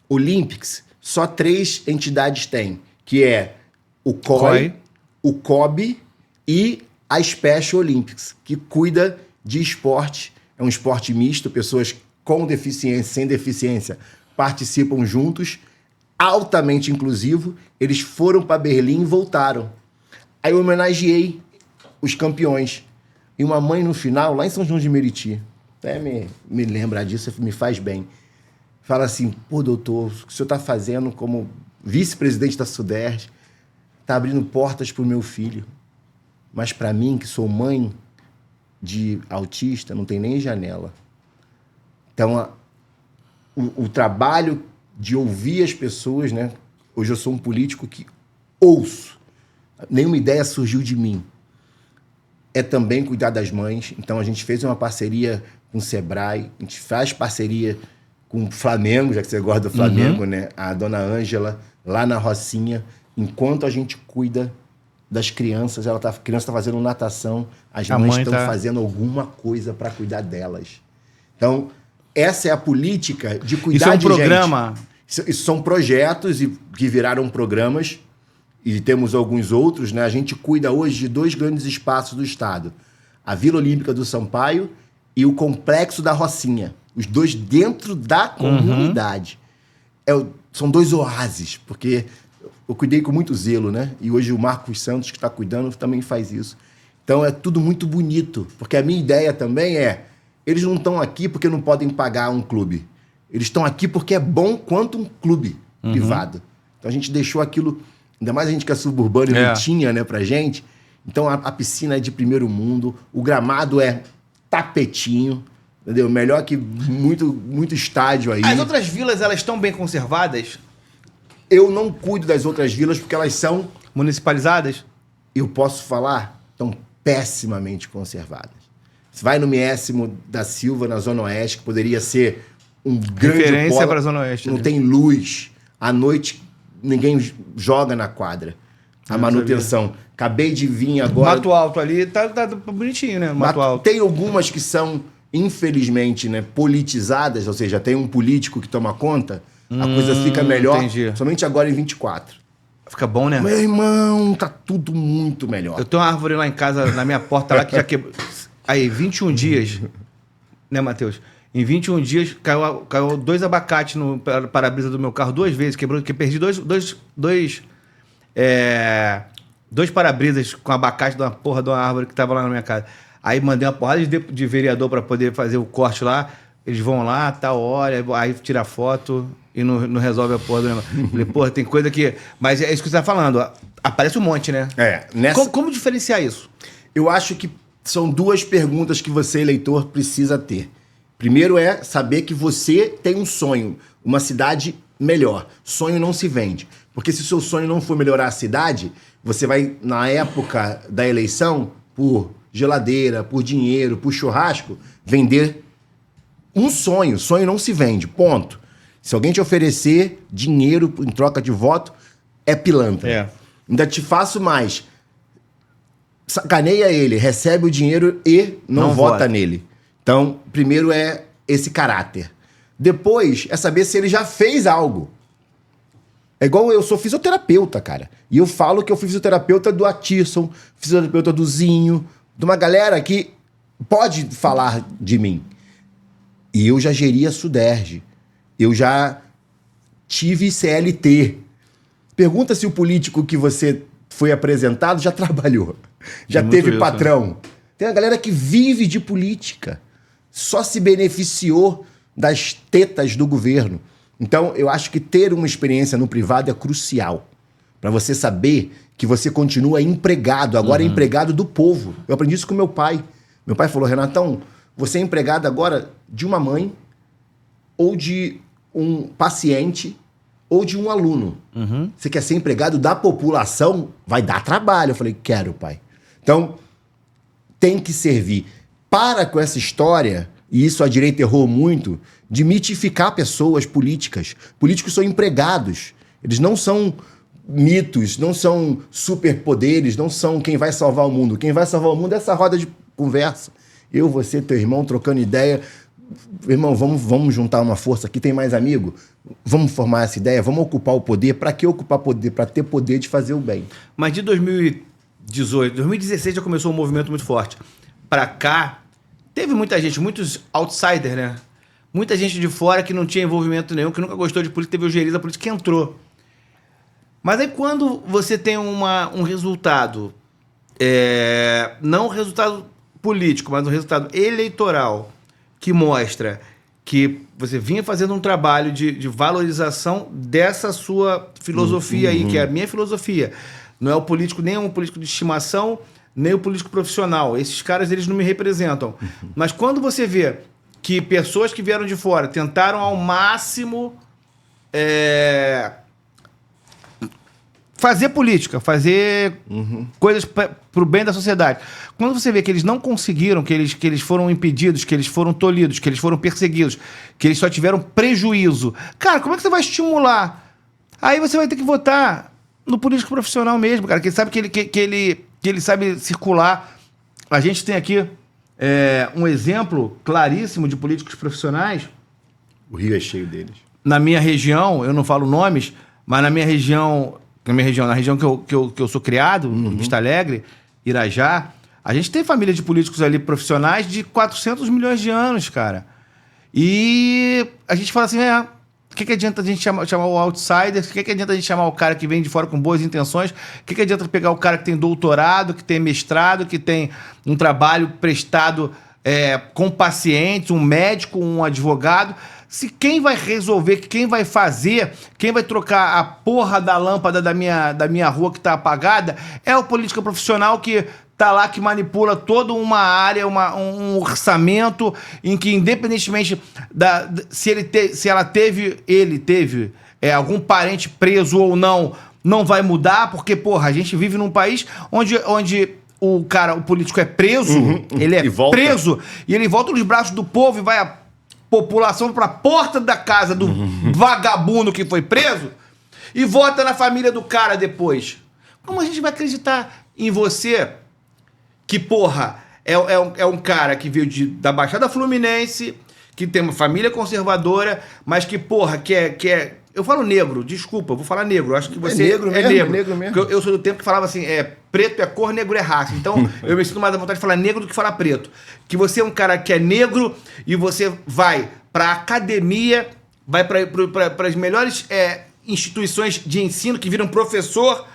Olympics, só 3 entidades têm, que é o COI, o COB e a Special Olympics, que cuida de esporte. É um esporte misto, pessoas com deficiência, sem deficiência, participam juntos. altamente inclusivo, eles foram para Berlim e voltaram. Aí eu homenageei os campeões. E uma mãe no final, lá em São João de Meriti, até me lembrar disso, me faz bem. Fala assim, pô, doutor, o que o senhor está fazendo como vice-presidente da Suderj está abrindo portas para o meu filho. Mas para mim, que sou mãe de autista, não tem nem janela. Então, o trabalho de ouvir as pessoas, né? Hoje eu sou um político que ouço. Nenhuma ideia surgiu de mim. É também cuidar das mães. Então, a gente fez uma parceria com o Sebrae, a gente faz parceria com o Flamengo, já que você gosta do Flamengo, né? A dona Ângela, lá na Rocinha, enquanto a gente cuida das crianças, a criança está fazendo natação, as mães estão fazendo alguma coisa para cuidar delas. Então, essa é a política de cuidar de gente. Isso é um programa? Isso são projetos que viraram programas, e temos alguns outros, né? A gente cuida hoje de 2 grandes espaços do estado. A Vila Olímpica do Sampaio e o Complexo da Rocinha. Os 2 dentro da comunidade. São 2 oásis, porque eu cuidei com muito zelo, né? E hoje o Marcos Santos, que está cuidando, também faz isso. Então é tudo muito bonito, porque a minha ideia também eles não estão aqui porque não podem pagar um clube. Eles estão aqui porque é bom quanto um clube privado. Então a gente deixou aquilo, ainda mais a gente que é suburbano e não tinha, né, pra gente. Então a piscina é de primeiro mundo, o gramado é tapetinho, entendeu? Melhor que muito estádio aí. As outras vilas, elas estão bem conservadas? Eu não cuido das outras vilas porque elas são... Municipalizadas? Eu posso falar, estão pessimamente conservadas. Você vai no Miésimo da Silva, na Zona Oeste, que poderia ser um grande referência para a Zona Oeste. Não né? tem luz. À noite, ninguém joga na quadra. A manutenção. Acabei de vir agora... Mato Alto ali, tá bonitinho, né? Mato Alto. Tem algumas que são, infelizmente, né, politizadas, ou seja, tem um político que toma conta, a coisa fica melhor. Entendi. Somente agora em 24. Fica bom, né? Meu irmão, tá tudo muito melhor. Eu tenho uma árvore lá em casa, na minha porta lá, que já quebrou. Aí, 21 dias, né, Matheus? Em 21 dias, caiu 2 abacates no para-brisa do meu carro 2 vezes. Quebrou, que perdi dois para-brisas com abacate de uma porra de uma árvore que tava lá na minha casa. Aí mandei uma porrada de vereador para poder fazer o corte lá. Eles vão lá, tal hora, aí tira foto e não resolve a porra do negócio. Falei, porra, tem coisa que... Mas é isso que você tá falando. Aparece um monte, né? Como diferenciar isso? Eu acho que são 2 perguntas que você, eleitor, precisa ter. Primeiro é saber que você tem um sonho, uma cidade melhor. Sonho não se vende. Porque se o seu sonho não for melhorar a cidade, você vai, na época da eleição, por geladeira, por dinheiro, por churrasco, vender um sonho. Sonho não se vende, ponto. Se alguém te oferecer dinheiro em troca de voto, é pilantra. Ainda te faço mais. Sacaneia ele, recebe o dinheiro e não vota nele. Então, primeiro é esse caráter. Depois é saber se ele já fez algo. É igual eu sou fisioterapeuta, cara. E eu falo que eu fui fisioterapeuta do Atisson, fisioterapeuta do Zinho, de uma galera que pode falar de mim. E eu já geri a Suderj. Eu já tive CLT. Pergunta se o político que você foi apresentado já trabalhou. Já teve isso, patrão. Né? Tem uma galera que vive de política. Só se beneficiou das tetas do governo. Então, eu acho que ter uma experiência no privado é crucial. Para você saber que você continua empregado. Agora é empregado do povo. Eu aprendi isso com meu pai. Meu pai falou, Renatão, você é empregado agora de uma mãe, ou de um paciente, ou de um aluno. Você quer ser empregado da população? Vai dar trabalho. Eu falei, quero, pai. Então, tem que servir. Para com essa história, e isso a direita errou muito, de mitificar pessoas políticas. Políticos são empregados. Eles não são mitos, não são superpoderes, não são quem vai salvar o mundo. Quem vai salvar o mundo é essa roda de conversa. Eu, você, teu irmão, trocando ideia. Irmão, vamos juntar uma força aqui, tem mais amigo? Vamos formar essa ideia, vamos ocupar o poder. Para que ocupar poder? Para ter poder de fazer o bem. Mas de 2018, 2016 já começou um movimento muito forte. Para cá, teve muita gente, muitos outsiders, né? Muita gente de fora que não tinha envolvimento nenhum, que nunca gostou de política, teve o gerês da política que entrou. Mas aí quando você tem um resultado, não um resultado político, mas um resultado eleitoral, que mostra que você vinha fazendo um trabalho de valorização dessa sua filosofia aí, que é a minha filosofia. Não é o político, nem um político de estimação, nem o político profissional. Esses caras, eles não me representam. Mas quando você vê que pessoas que vieram de fora tentaram ao máximo fazer política, fazer coisas para o bem da sociedade. Quando você vê que eles não conseguiram, que eles foram impedidos, que eles foram tolhidos, que eles foram perseguidos, que eles só tiveram prejuízo, cara, como é que você vai estimular? Aí você vai ter que votar no político profissional mesmo, cara, que ele sabe que ele sabe circular. A gente tem aqui um exemplo claríssimo de políticos profissionais. O Rio é cheio deles. Na minha região, eu não falo nomes, mas na região que eu sou criado, Vista Alegre, Irajá, a gente tem família de políticos ali profissionais de 400 milhões de anos, cara. E a gente fala assim, o que adianta a gente chamar o outsider? O que adianta a gente chamar o cara que vem de fora com boas intenções? O que adianta pegar o cara que tem doutorado, que tem mestrado, que tem um trabalho prestado com pacientes, um médico, um advogado? Se quem vai resolver, quem vai fazer, quem vai trocar a porra da lâmpada da minha rua que tá apagada é o político profissional que tá lá, que manipula toda uma área, um orçamento em que, independentemente se ele teve algum parente preso ou não vai mudar, porque, porra, a gente vive num país onde o político é preso, ele é preso, e ele volta nos braços do povo e vai a população pra porta da casa do vagabundo que foi preso e vota na família do cara depois. Como a gente vai acreditar em você que, porra, é um cara que veio da Baixada Fluminense, que tem uma família conservadora, mas que, porra, que é... Eu falo negro, desculpa, eu vou falar negro. Eu acho que você negro mesmo. Porque eu sou do tempo que falava assim, preto é cor, negro é raça. Então, eu me sinto mais à vontade de falar negro do que falar preto. Que você é um cara que é negro e você vai pra academia, vai para as melhores instituições de ensino, que viram professor.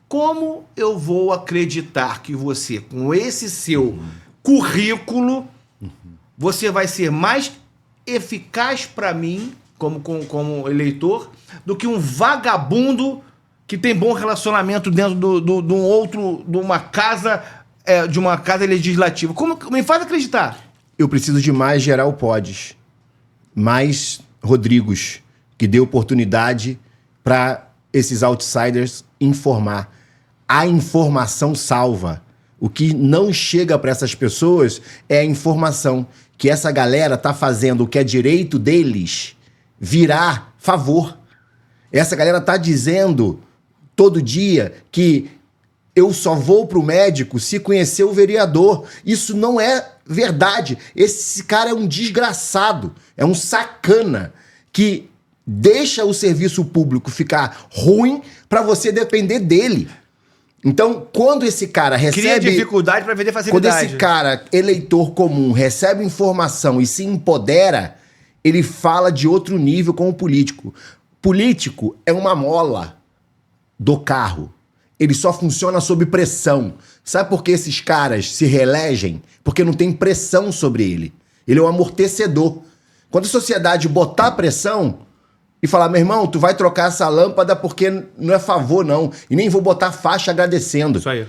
Como eu vou acreditar que você, com esse seu currículo, você vai ser mais eficaz para mim, como eleitor, do que um vagabundo que tem bom relacionamento dentro de uma casa legislativa? Como me faz acreditar? Eu preciso de mais Geral Podes, mais Rodrigos, que dê oportunidade para esses outsiders informar. A informação salva. O que não chega para essas pessoas é a informação que essa galera tá fazendo o que é direito deles virar favor. Essa galera tá dizendo todo dia que eu só vou pro médico se conhecer o vereador. Isso não é verdade. Esse cara é um desgraçado, é um sacana que deixa o serviço público ficar ruim para você depender dele. Então, quando esse cara recebe... Cria dificuldade para vender facilidade. Quando esse cara, eleitor comum, recebe informação e se empodera, ele fala de outro nível com o político. Político é uma mola do carro. Ele só funciona sob pressão. Sabe por que esses caras se reelegem? Porque não tem pressão sobre ele. Ele é um amortecedor. Quando a sociedade botar pressão e falar, meu irmão, tu vai trocar essa lâmpada porque não é favor, não. E nem vou botar faixa agradecendo. Isso aí.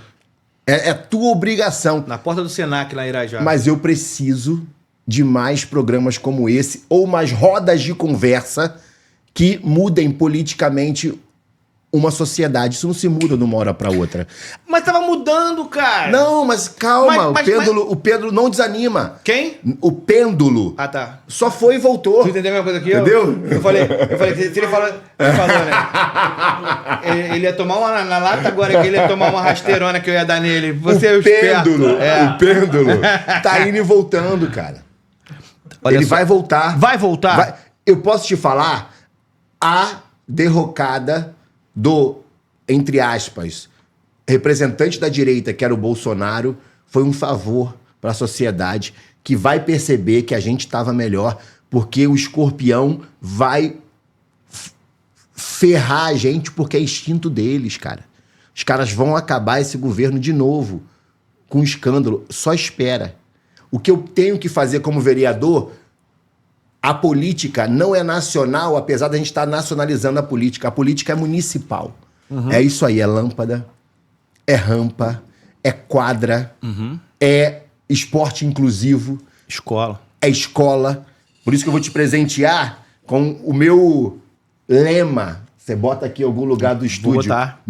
É tua obrigação. Na porta do Senac, lá em Irajá. Mas eu preciso de mais programas como esse, ou mais rodas de conversa que mudem politicamente uma sociedade. Isso não se muda de uma hora pra outra. Mas tava mudando, cara. Não, mas calma. O pêndulo não desanima. Quem? O pêndulo. Ah, tá. Só foi e voltou. Tu entendeu a mesma coisa aqui? Entendeu? Eu falei, se ele falou, né? Ele ia tomar uma na lata agora, que ele ia tomar uma rasteirona que eu ia dar nele. Você é o pêndulo. esperto. O pêndulo tá indo e voltando, cara. Olha ele só. vai voltar. Vai voltar? Eu posso te falar a derrocada do, entre aspas, representante da direita, que era o Bolsonaro, foi um favor para a sociedade que vai perceber que a gente estava melhor, porque o escorpião vai ferrar a gente porque é instinto deles, cara. Os caras vão acabar esse governo de novo com escândalo. Só espera. O que eu tenho que fazer como vereador, a política não é nacional, apesar da gente estar nacionalizando a política. A política é municipal. É isso aí, é lâmpada, é rampa, é quadra, é esporte inclusivo, Escola. é escola. Por isso que eu vou te presentear com o meu lema. Você bota aqui em algum lugar do estúdio. botar.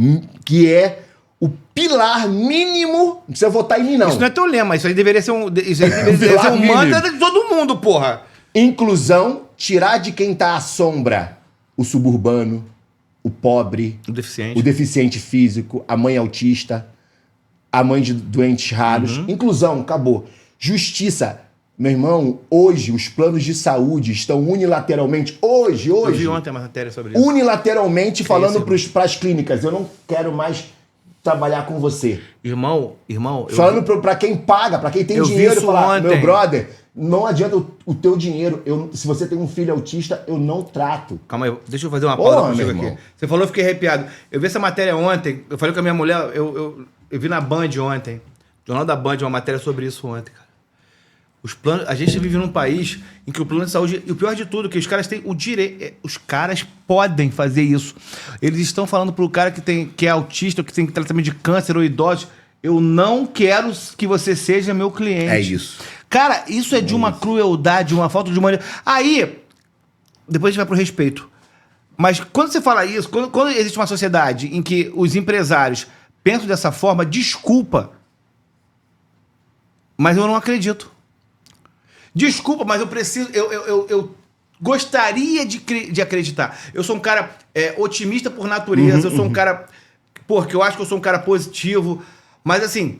Que é o pilar mínimo. Não precisa votar em mim, não. Isso não é teu lema, isso aí deveria ser um mínimo. mantra de todo mundo, porra. Inclusão, tirar de quem tá à sombra o suburbano, o pobre, O deficiente. o deficiente físico, a mãe autista, a mãe de doentes raros. Inclusão, acabou. Justiça. Meu irmão, hoje os planos de saúde estão unilateralmente... Hoje, Eu vi ontem uma matéria sobre isso. unilateralmente falando para as clínicas, eu não quero mais trabalhar com você. Irmão, eu Falando para quem paga, para quem tem eu vi dinheiro, isso falar, ontem. meu brother, não adianta o teu dinheiro. Se você tem um filho autista, eu não trato. Calma aí, deixa eu fazer uma Porra, pausa meu contigo irmão. aqui. Você falou, eu fiquei arrepiado. Eu vi essa matéria ontem, eu falei com a minha mulher, eu vi na Band ontem, Jornal da Band, uma matéria sobre isso ontem, cara. Os planos, a gente vive num país em que o plano de saúde, e o pior de tudo, que os caras têm o direito, os caras podem fazer isso. Eles estão falando pro cara que é autista, que tem tratamento de câncer ou idoso, eu não quero que você seja meu cliente. É isso. Cara, isso é de uma crueldade, uma falta de humanidade. Aí, depois a gente vai pro respeito. Mas quando você fala isso, quando existe uma sociedade em que os empresários pensam dessa forma, desculpa, mas eu não acredito. Desculpa, mas eu preciso. Eu gostaria de acreditar. Eu sou um cara otimista por natureza, eu sou um cara. Porque eu acho que eu sou um cara positivo. Mas assim,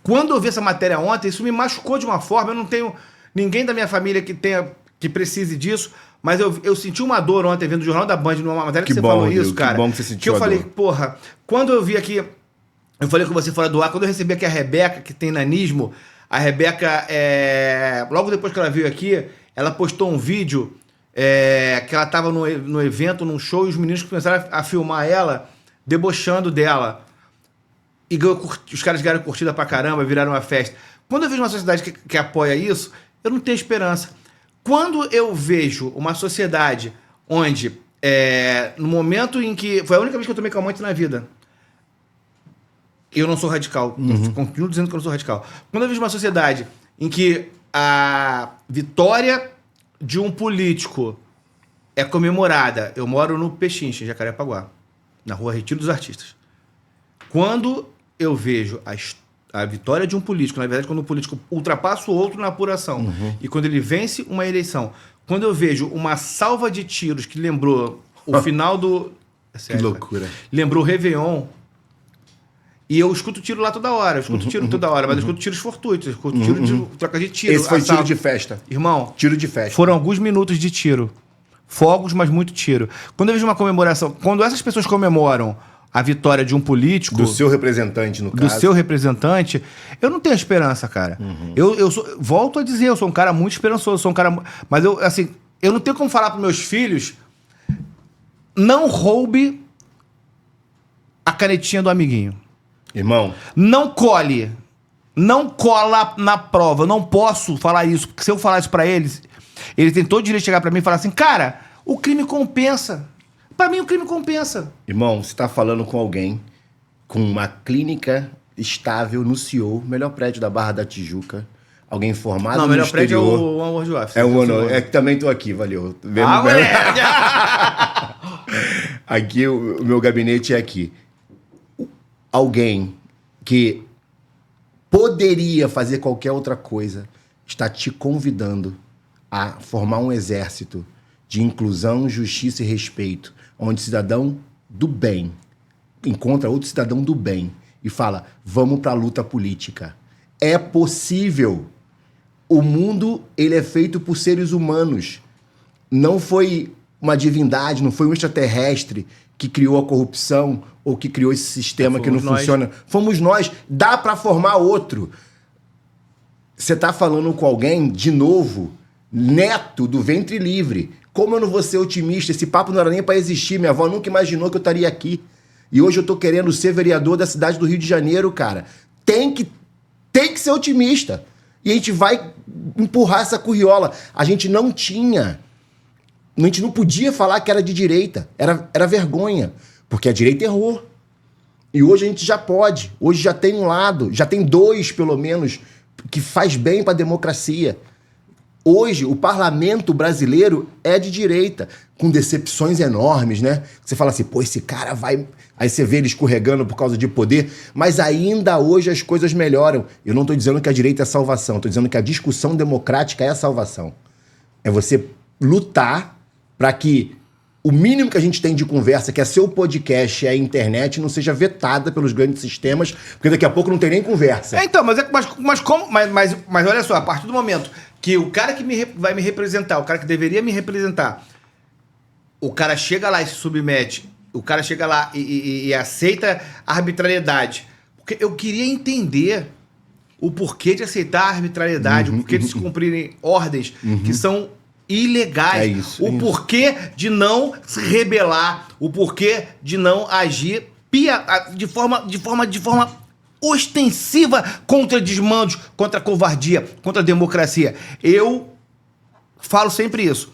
quando eu vi essa matéria ontem, isso me machucou de uma forma. Eu não tenho ninguém da minha família que precise disso. Mas eu senti uma dor ontem vendo o Jornal da Band numa matéria que você falou Rodrigo, isso, cara. Que bom que você sentiu eu a falei, dor. porra, quando eu vi aqui. Eu falei com você fora do ar, quando eu recebi aqui a Rebeca, que tem nanismo. A Rebeca, logo depois que ela veio aqui, ela postou um vídeo que ela estava no evento, num show, e os meninos começaram a filmar ela, debochando dela. E os caras ganharam curtida pra caramba, viraram uma festa. Quando eu vejo uma sociedade que apoia isso, eu não tenho esperança. Quando eu vejo uma sociedade onde, no momento em que... Foi a única vez que eu tomei calmante na vida. Eu não sou radical. Continuo dizendo que eu não sou radical. Quando eu vejo uma sociedade em que a vitória de um político é comemorada... Eu moro no Pechincha, em Jacarepaguá, na rua Retiro dos Artistas. Quando eu vejo a vitória de um político, na verdade, quando um político ultrapassa o outro na apuração, e quando ele vence uma eleição, quando eu vejo uma salva de tiros que lembrou o final do... É sério, Que loucura. cara. Lembrou o Réveillon. E eu escuto tiro lá toda hora, eu escuto tiro toda hora, mas eu escuto tiros fortuitos, eu escuto tiro de troca de tiro. Esse foi tiro assalto. de festa. Irmão, Tiro de festa. foram alguns minutos de tiro. Fogos, mas muito tiro. Quando eu vejo uma comemoração, quando essas pessoas comemoram a vitória de um político, Do seu representante, no do caso. seu representante, eu não tenho esperança, cara. Volto a dizer, eu sou um cara muito esperançoso, sou um cara... Mas eu não tenho como falar para meus filhos, não roube a canetinha do amiguinho. Irmão, Não cole. Não cola na prova. Eu não posso falar isso. Porque se eu falar isso pra eles, eles têm todo o direito de chegar pra mim e falar assim, cara, o crime compensa. Pra mim, o crime compensa. irmão, você tá falando com alguém com uma clínica estável no CEO, melhor prédio da Barra da Tijuca, alguém formado Não, o no melhor prédio é exterior. o One World Office. É o Ono. É que também tô aqui, valeu. Vendo moleque! Aqui, o meu gabinete é aqui. Alguém que poderia fazer qualquer outra coisa está te convidando a formar um exército de inclusão, justiça e respeito, onde cidadão do bem encontra outro cidadão do bem e fala, vamos para a luta política. É possível. O mundo, ele é feito por seres humanos. Não foi uma divindade, não foi um extraterrestre que criou a corrupção ou que criou esse sistema que não funciona. Fomos nós. Dá para formar outro. Você tá falando com alguém, de novo, neto do ventre livre. Como eu não vou ser otimista? Esse papo não era nem pra existir. Minha avó nunca imaginou que eu estaria aqui. E hoje eu tô querendo ser vereador da cidade do Rio de Janeiro, cara. Tem que ser otimista. E a gente vai empurrar essa curriola. A gente não podia falar que era de direita. Era vergonha. Porque a direita errou. E hoje a gente já pode. Hoje já tem um lado, já tem dois, pelo menos, que faz bem para a democracia. Hoje, o parlamento brasileiro é de direita, com decepções enormes, né? Você fala assim, pô, esse cara vai... Aí você vê ele escorregando por causa de poder, mas ainda hoje as coisas melhoram. Eu não estou dizendo que a direita é a salvação, estou dizendo que a discussão democrática é a salvação. É você lutar para que o mínimo que a gente tem de conversa, que é seu podcast e a internet, não seja vetada pelos grandes sistemas, porque daqui a pouco não tem nem conversa. Então, mas olha só, a partir do momento que o cara que vai me representar, o cara que deveria me representar, o cara chega lá e se submete, o cara chega lá e aceita a arbitrariedade. Porque eu queria entender o porquê de aceitar a arbitrariedade, o porquê de se cumprirem ordens que são ilegais, É isso, o porquê de não se rebelar, o porquê de não agir de forma ostensiva contra desmandos, contra a covardia, contra a democracia. Eu falo sempre isso.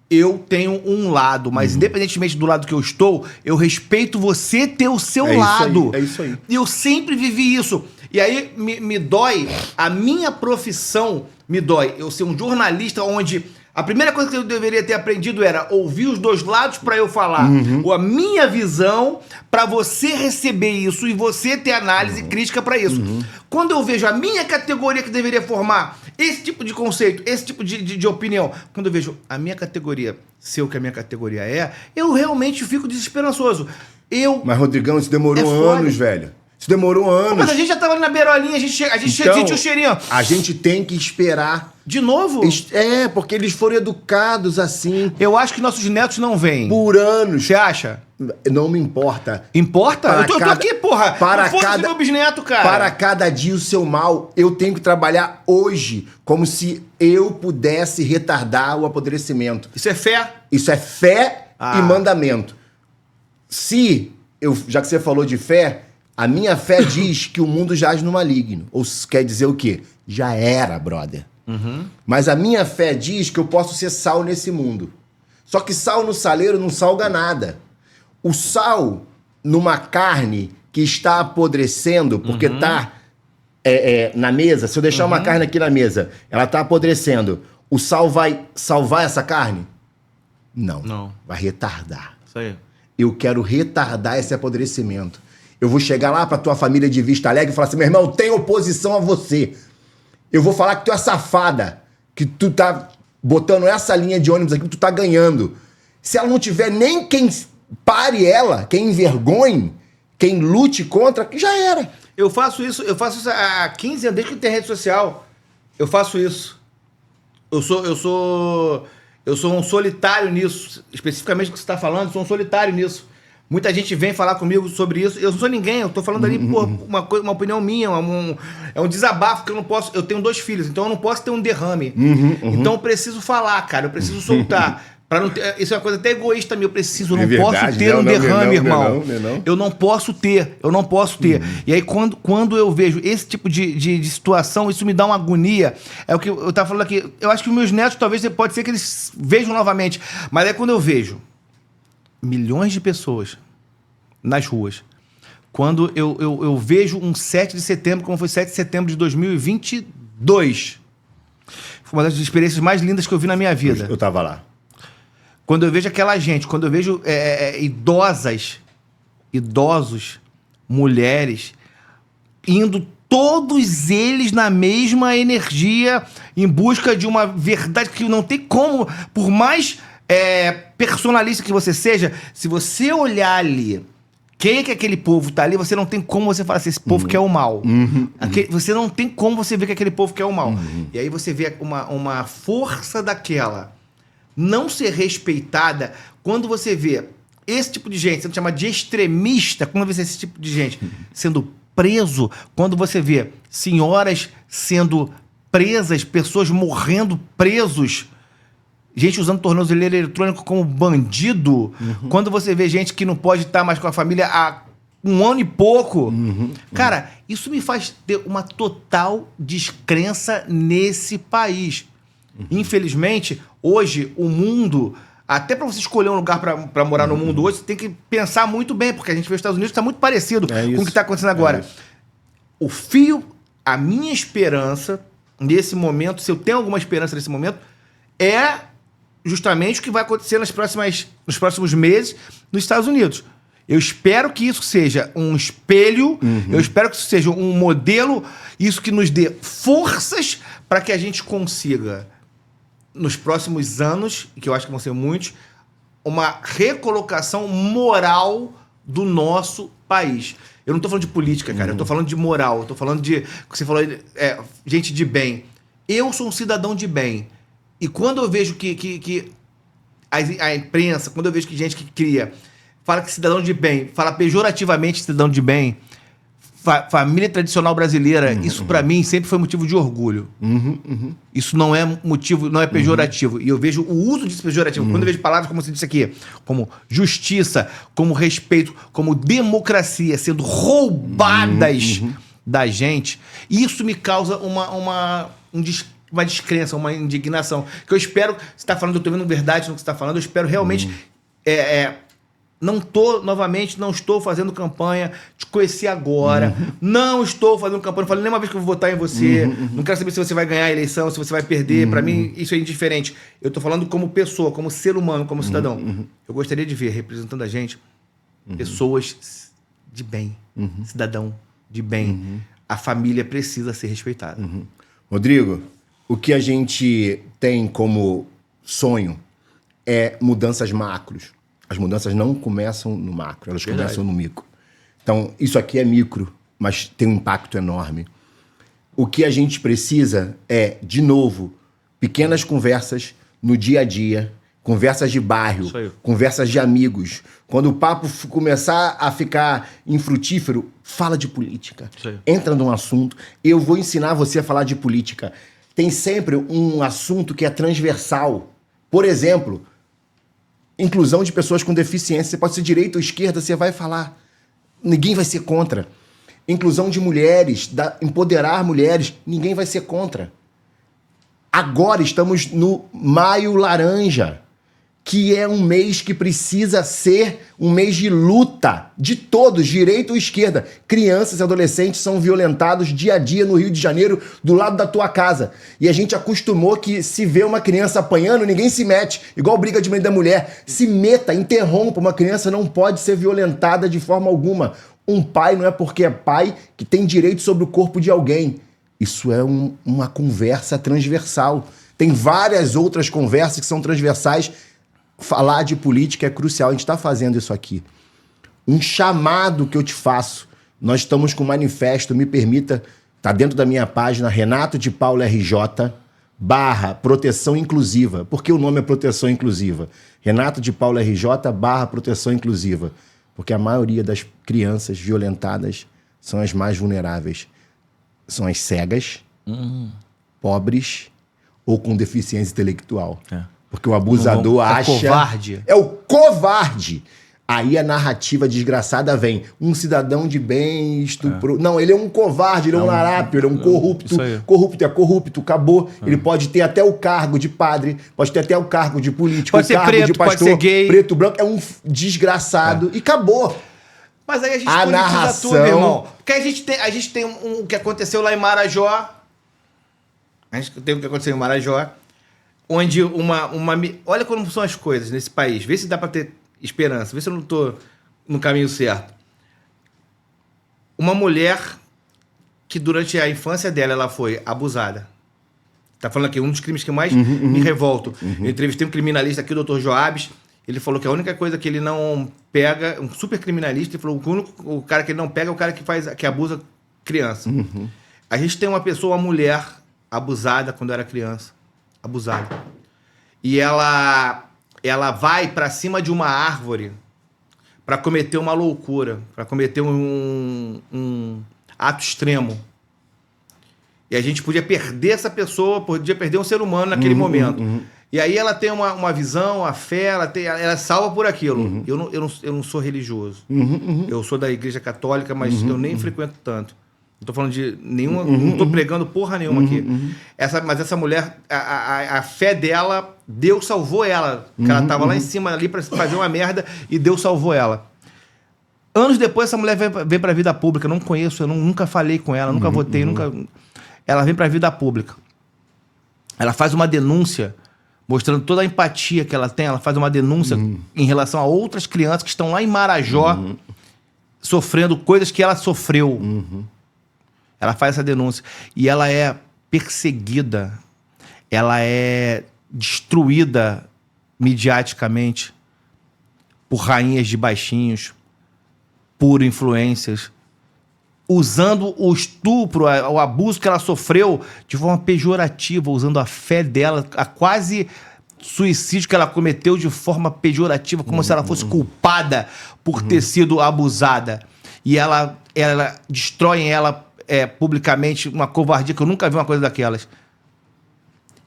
Eu tenho um lado, mas independentemente do lado que eu estou, eu respeito você ter o seu lado. É isso aí. E eu sempre vivi isso. E aí me dói, a minha profissão me dói. Eu ser um jornalista onde a primeira coisa que eu deveria ter aprendido era ouvir os dois lados para eu falar a minha visão, para você receber isso e você ter análise crítica para isso. Quando eu vejo a minha categoria que deveria formar esse tipo de conceito, esse tipo de opinião, quando eu vejo a minha categoria ser o que a minha categoria é, eu realmente fico desesperançoso. Mas, Rodrigão, isso demorou anos, velho. Isso demorou anos. Mas a gente já tava ali na beirolinha, a gente sentiu o cheirinho. A gente tem que esperar. De novo? É, porque eles foram educados assim. Eu acho que nossos netos não vêm. Por anos. Você acha? Não me importa. Importa? Eu tô aqui, porra. Para Foda-se meu bisneto, cara. Para cada dia o seu mal, eu tenho que trabalhar hoje como se eu pudesse retardar o apodrecimento. Isso é fé? Isso é fé e mandamento. Já que você falou de fé, a minha fé diz que o mundo jaz no maligno. Ou quer dizer o quê? Já era, brother. Mas a minha fé diz que eu posso ser sal nesse mundo. Só que sal no saleiro não salga nada. O sal numa carne que está apodrecendo, porque está na mesa, se eu deixar uma carne aqui na mesa, ela está apodrecendo, o sal vai salvar essa carne? Não. Vai retardar. Isso aí. Eu quero retardar esse apodrecimento. Eu vou chegar lá pra tua família de Vista Alegre e falar assim, meu irmão, tem oposição a você. Eu vou falar que tu é safada, que tu tá botando essa linha de ônibus aqui, que tu tá ganhando. Se ela não tiver nem quem pare ela, quem envergonhe, quem lute contra, já era. Eu faço isso há 15 anos, desde que tem rede social. Eu faço isso. Eu sou um solitário nisso. Especificamente o que você está falando, eu sou um solitário nisso. Muita gente vem falar comigo sobre isso. Eu não sou ninguém, eu tô falando ali por uma opinião minha, é um desabafo que eu não posso. Eu tenho 2 filhos, então eu não posso ter um derrame. Então eu preciso falar, cara, eu preciso soltar. Isso é uma coisa até egoísta minha, eu posso ter um derrame, irmão. Eu não posso ter. E aí, quando eu vejo esse tipo de situação, isso me dá uma agonia. É o que eu tava falando aqui. Eu acho que os meus netos, talvez, pode ser que eles vejam novamente. Mas é quando eu vejo milhões de pessoas nas ruas. Quando eu vejo um 7 de setembro, como foi 7 de setembro de 2022. Foi uma das experiências mais lindas que eu vi na minha vida. Eu tava lá. Quando eu vejo aquela gente, quando eu vejo idosos, mulheres, indo todos eles na mesma energia, em busca de uma verdade que não tem como, por mais personalista que você seja, se você olhar ali, quem é que aquele povo tá ali, você não tem como você falar assim, esse povo quer o mal. Você não tem como você ver que aquele povo quer o mal. E aí você vê uma força daquela não ser respeitada, quando você vê esse tipo de gente sendo chamado de extremista, quando você vê esse tipo de gente sendo preso, quando você vê senhoras sendo presas, pessoas morrendo presos, gente usando tornozeleira eletrônica como bandido, quando você vê gente que não pode estar mais com a família há um ano e pouco. Cara, isso me faz ter uma total descrença nesse país. Infelizmente, hoje, o mundo... Até para você escolher um lugar para morar no mundo hoje, você tem que pensar muito bem, porque a gente vê os Estados Unidos, está muito parecido com o que está acontecendo agora. A minha esperança nesse momento, se eu tenho alguma esperança nesse momento, é justamente o que vai acontecer nos próximos meses nos Estados Unidos. Eu espero que isso seja um espelho, eu espero que isso seja um modelo, isso que nos dê forças para que a gente consiga, nos próximos anos, que eu acho que vão ser muitos, uma recolocação moral do nosso país. Eu não tô falando de política, cara. Eu tô falando de moral. Eu tô falando de... Você falou, gente de bem. Eu sou um cidadão de bem. E quando eu vejo que a imprensa, quando eu vejo que gente que cria, fala que cidadão de bem, fala pejorativamente cidadão de bem, família tradicional brasileira, isso pra mim sempre foi motivo de orgulho. Isso não é motivo, não é pejorativo. E eu vejo o uso disso pejorativo. Quando eu vejo palavras como você disse aqui, como justiça, como respeito, como democracia sendo roubadas da gente, isso me causa uma descrença, uma indignação. Que eu espero, você está falando, eu estou vendo verdade no que você está falando, eu espero realmente... Não estou fazendo campanha, te conheci agora, não estou fazendo campanha, não falei nem uma vez que eu vou votar em você, não quero saber se você vai ganhar a eleição, se você vai perder, pra mim isso é indiferente. Eu tô falando como pessoa, como ser humano, como cidadão. Eu gostaria de ver, representando a gente, pessoas de bem, cidadão de bem. A família precisa ser respeitada. Rodrigo, o que a gente tem como sonho é mudanças macros. As mudanças não começam no macro, elas começam no micro. Então, isso aqui é micro, mas tem um impacto enorme. O que a gente precisa é, de novo, pequenas conversas no dia a dia, conversas de bairro, conversas de amigos. Quando o papo começar a ficar infrutífero, fala de política. Entra num assunto, eu vou ensinar você a falar de política. Tem sempre um assunto que é transversal. Por exemplo... Inclusão de pessoas com deficiência. Você pode ser direita ou esquerda, você vai falar. Ninguém vai ser contra. Inclusão de mulheres, empoderar mulheres, ninguém vai ser contra. Agora estamos no Maio Laranja, que é um mês que precisa ser um mês de luta de todos, direita ou esquerda. Crianças e adolescentes são violentados dia a dia no Rio de Janeiro, do lado da tua casa. E a gente acostumou que se vê uma criança apanhando, ninguém se mete, igual briga de mãe da mulher. Se meta, interrompa, uma criança não pode ser violentada de forma alguma. Um pai não é porque é pai que tem direito sobre o corpo de alguém. Isso é uma conversa transversal. Tem várias outras conversas que são transversais. Falar de política é crucial. A gente está fazendo isso aqui. Um chamado que eu te faço. Nós estamos com um manifesto, me permita, está dentro da minha página, Renato de Paula RJ, /proteção inclusiva. Por que o nome é proteção inclusiva? Renato de Paula RJ, /proteção inclusiva. Porque a maioria das crianças violentadas são as mais vulneráveis. São as cegas, pobres ou com deficiência intelectual. Porque o abusador acha... É covarde. É o covarde. Aí a narrativa desgraçada vem. Um cidadão de bem estuprou... Não, ele é um covarde, ele é um larápio, ele é um corrupto. Corrupto é corrupto, acabou. Ele pode ter até o cargo de padre, pode ter até o cargo de político, pode o ser cargo preto, de pastor, pode ser gay. preto, branco. É um desgraçado. E acabou. Mas aí a gente A politiza narração... tudo, irmão. Porque a gente tem o que aconteceu lá em Marajó. A gente tem o que aconteceu em Marajó. Onde olha como são as coisas nesse país. Vê se dá pra ter esperança. Vê se eu não tô no caminho certo. Uma mulher que durante a infância dela ela foi abusada. Tá falando aqui, um dos crimes que mais me revoltam. Eu entrevistei um criminalista aqui, o Dr. Joabes. Ele falou que a única coisa que ele não pega... Um super criminalista, ele falou que o cara que ele não pega é o cara que abusa criança. A gente tem uma pessoa, uma mulher abusada quando era criança. Abusada. E ela vai pra cima de uma árvore pra cometer uma loucura, pra cometer um ato extremo. E a gente podia perder essa pessoa, podia perder um ser humano naquele momento. E aí ela tem uma visão, a fé, ela é salva por aquilo. Eu não sou religioso. Eu sou da igreja católica, mas eu nem frequento tanto. Não tô falando de nenhuma... Não tô pregando porra nenhuma aqui. Mas essa mulher, a fé dela, Deus salvou ela. Que ela tava lá em cima ali pra fazer uma merda e Deus salvou ela. Anos depois, essa mulher vem pra vida pública. Eu não conheço, eu nunca falei com ela, nunca votei, nunca... Ela vem pra vida pública. Ela faz uma denúncia... mostrando toda a empatia que ela tem, ela faz uma denúncia em relação a outras crianças que estão lá em Marajó sofrendo coisas que ela sofreu. Ela faz essa denúncia. E ela é perseguida, ela é destruída midiaticamente por rainhas de baixinhos, por influências, usando o estupro, o abuso que ela sofreu de forma pejorativa, usando a fé dela, a quase suicídio que ela cometeu de forma pejorativa, como se ela fosse culpada por ter sido abusada. E ela destrói ela publicamente, uma covardia, que eu nunca vi uma coisa daquelas.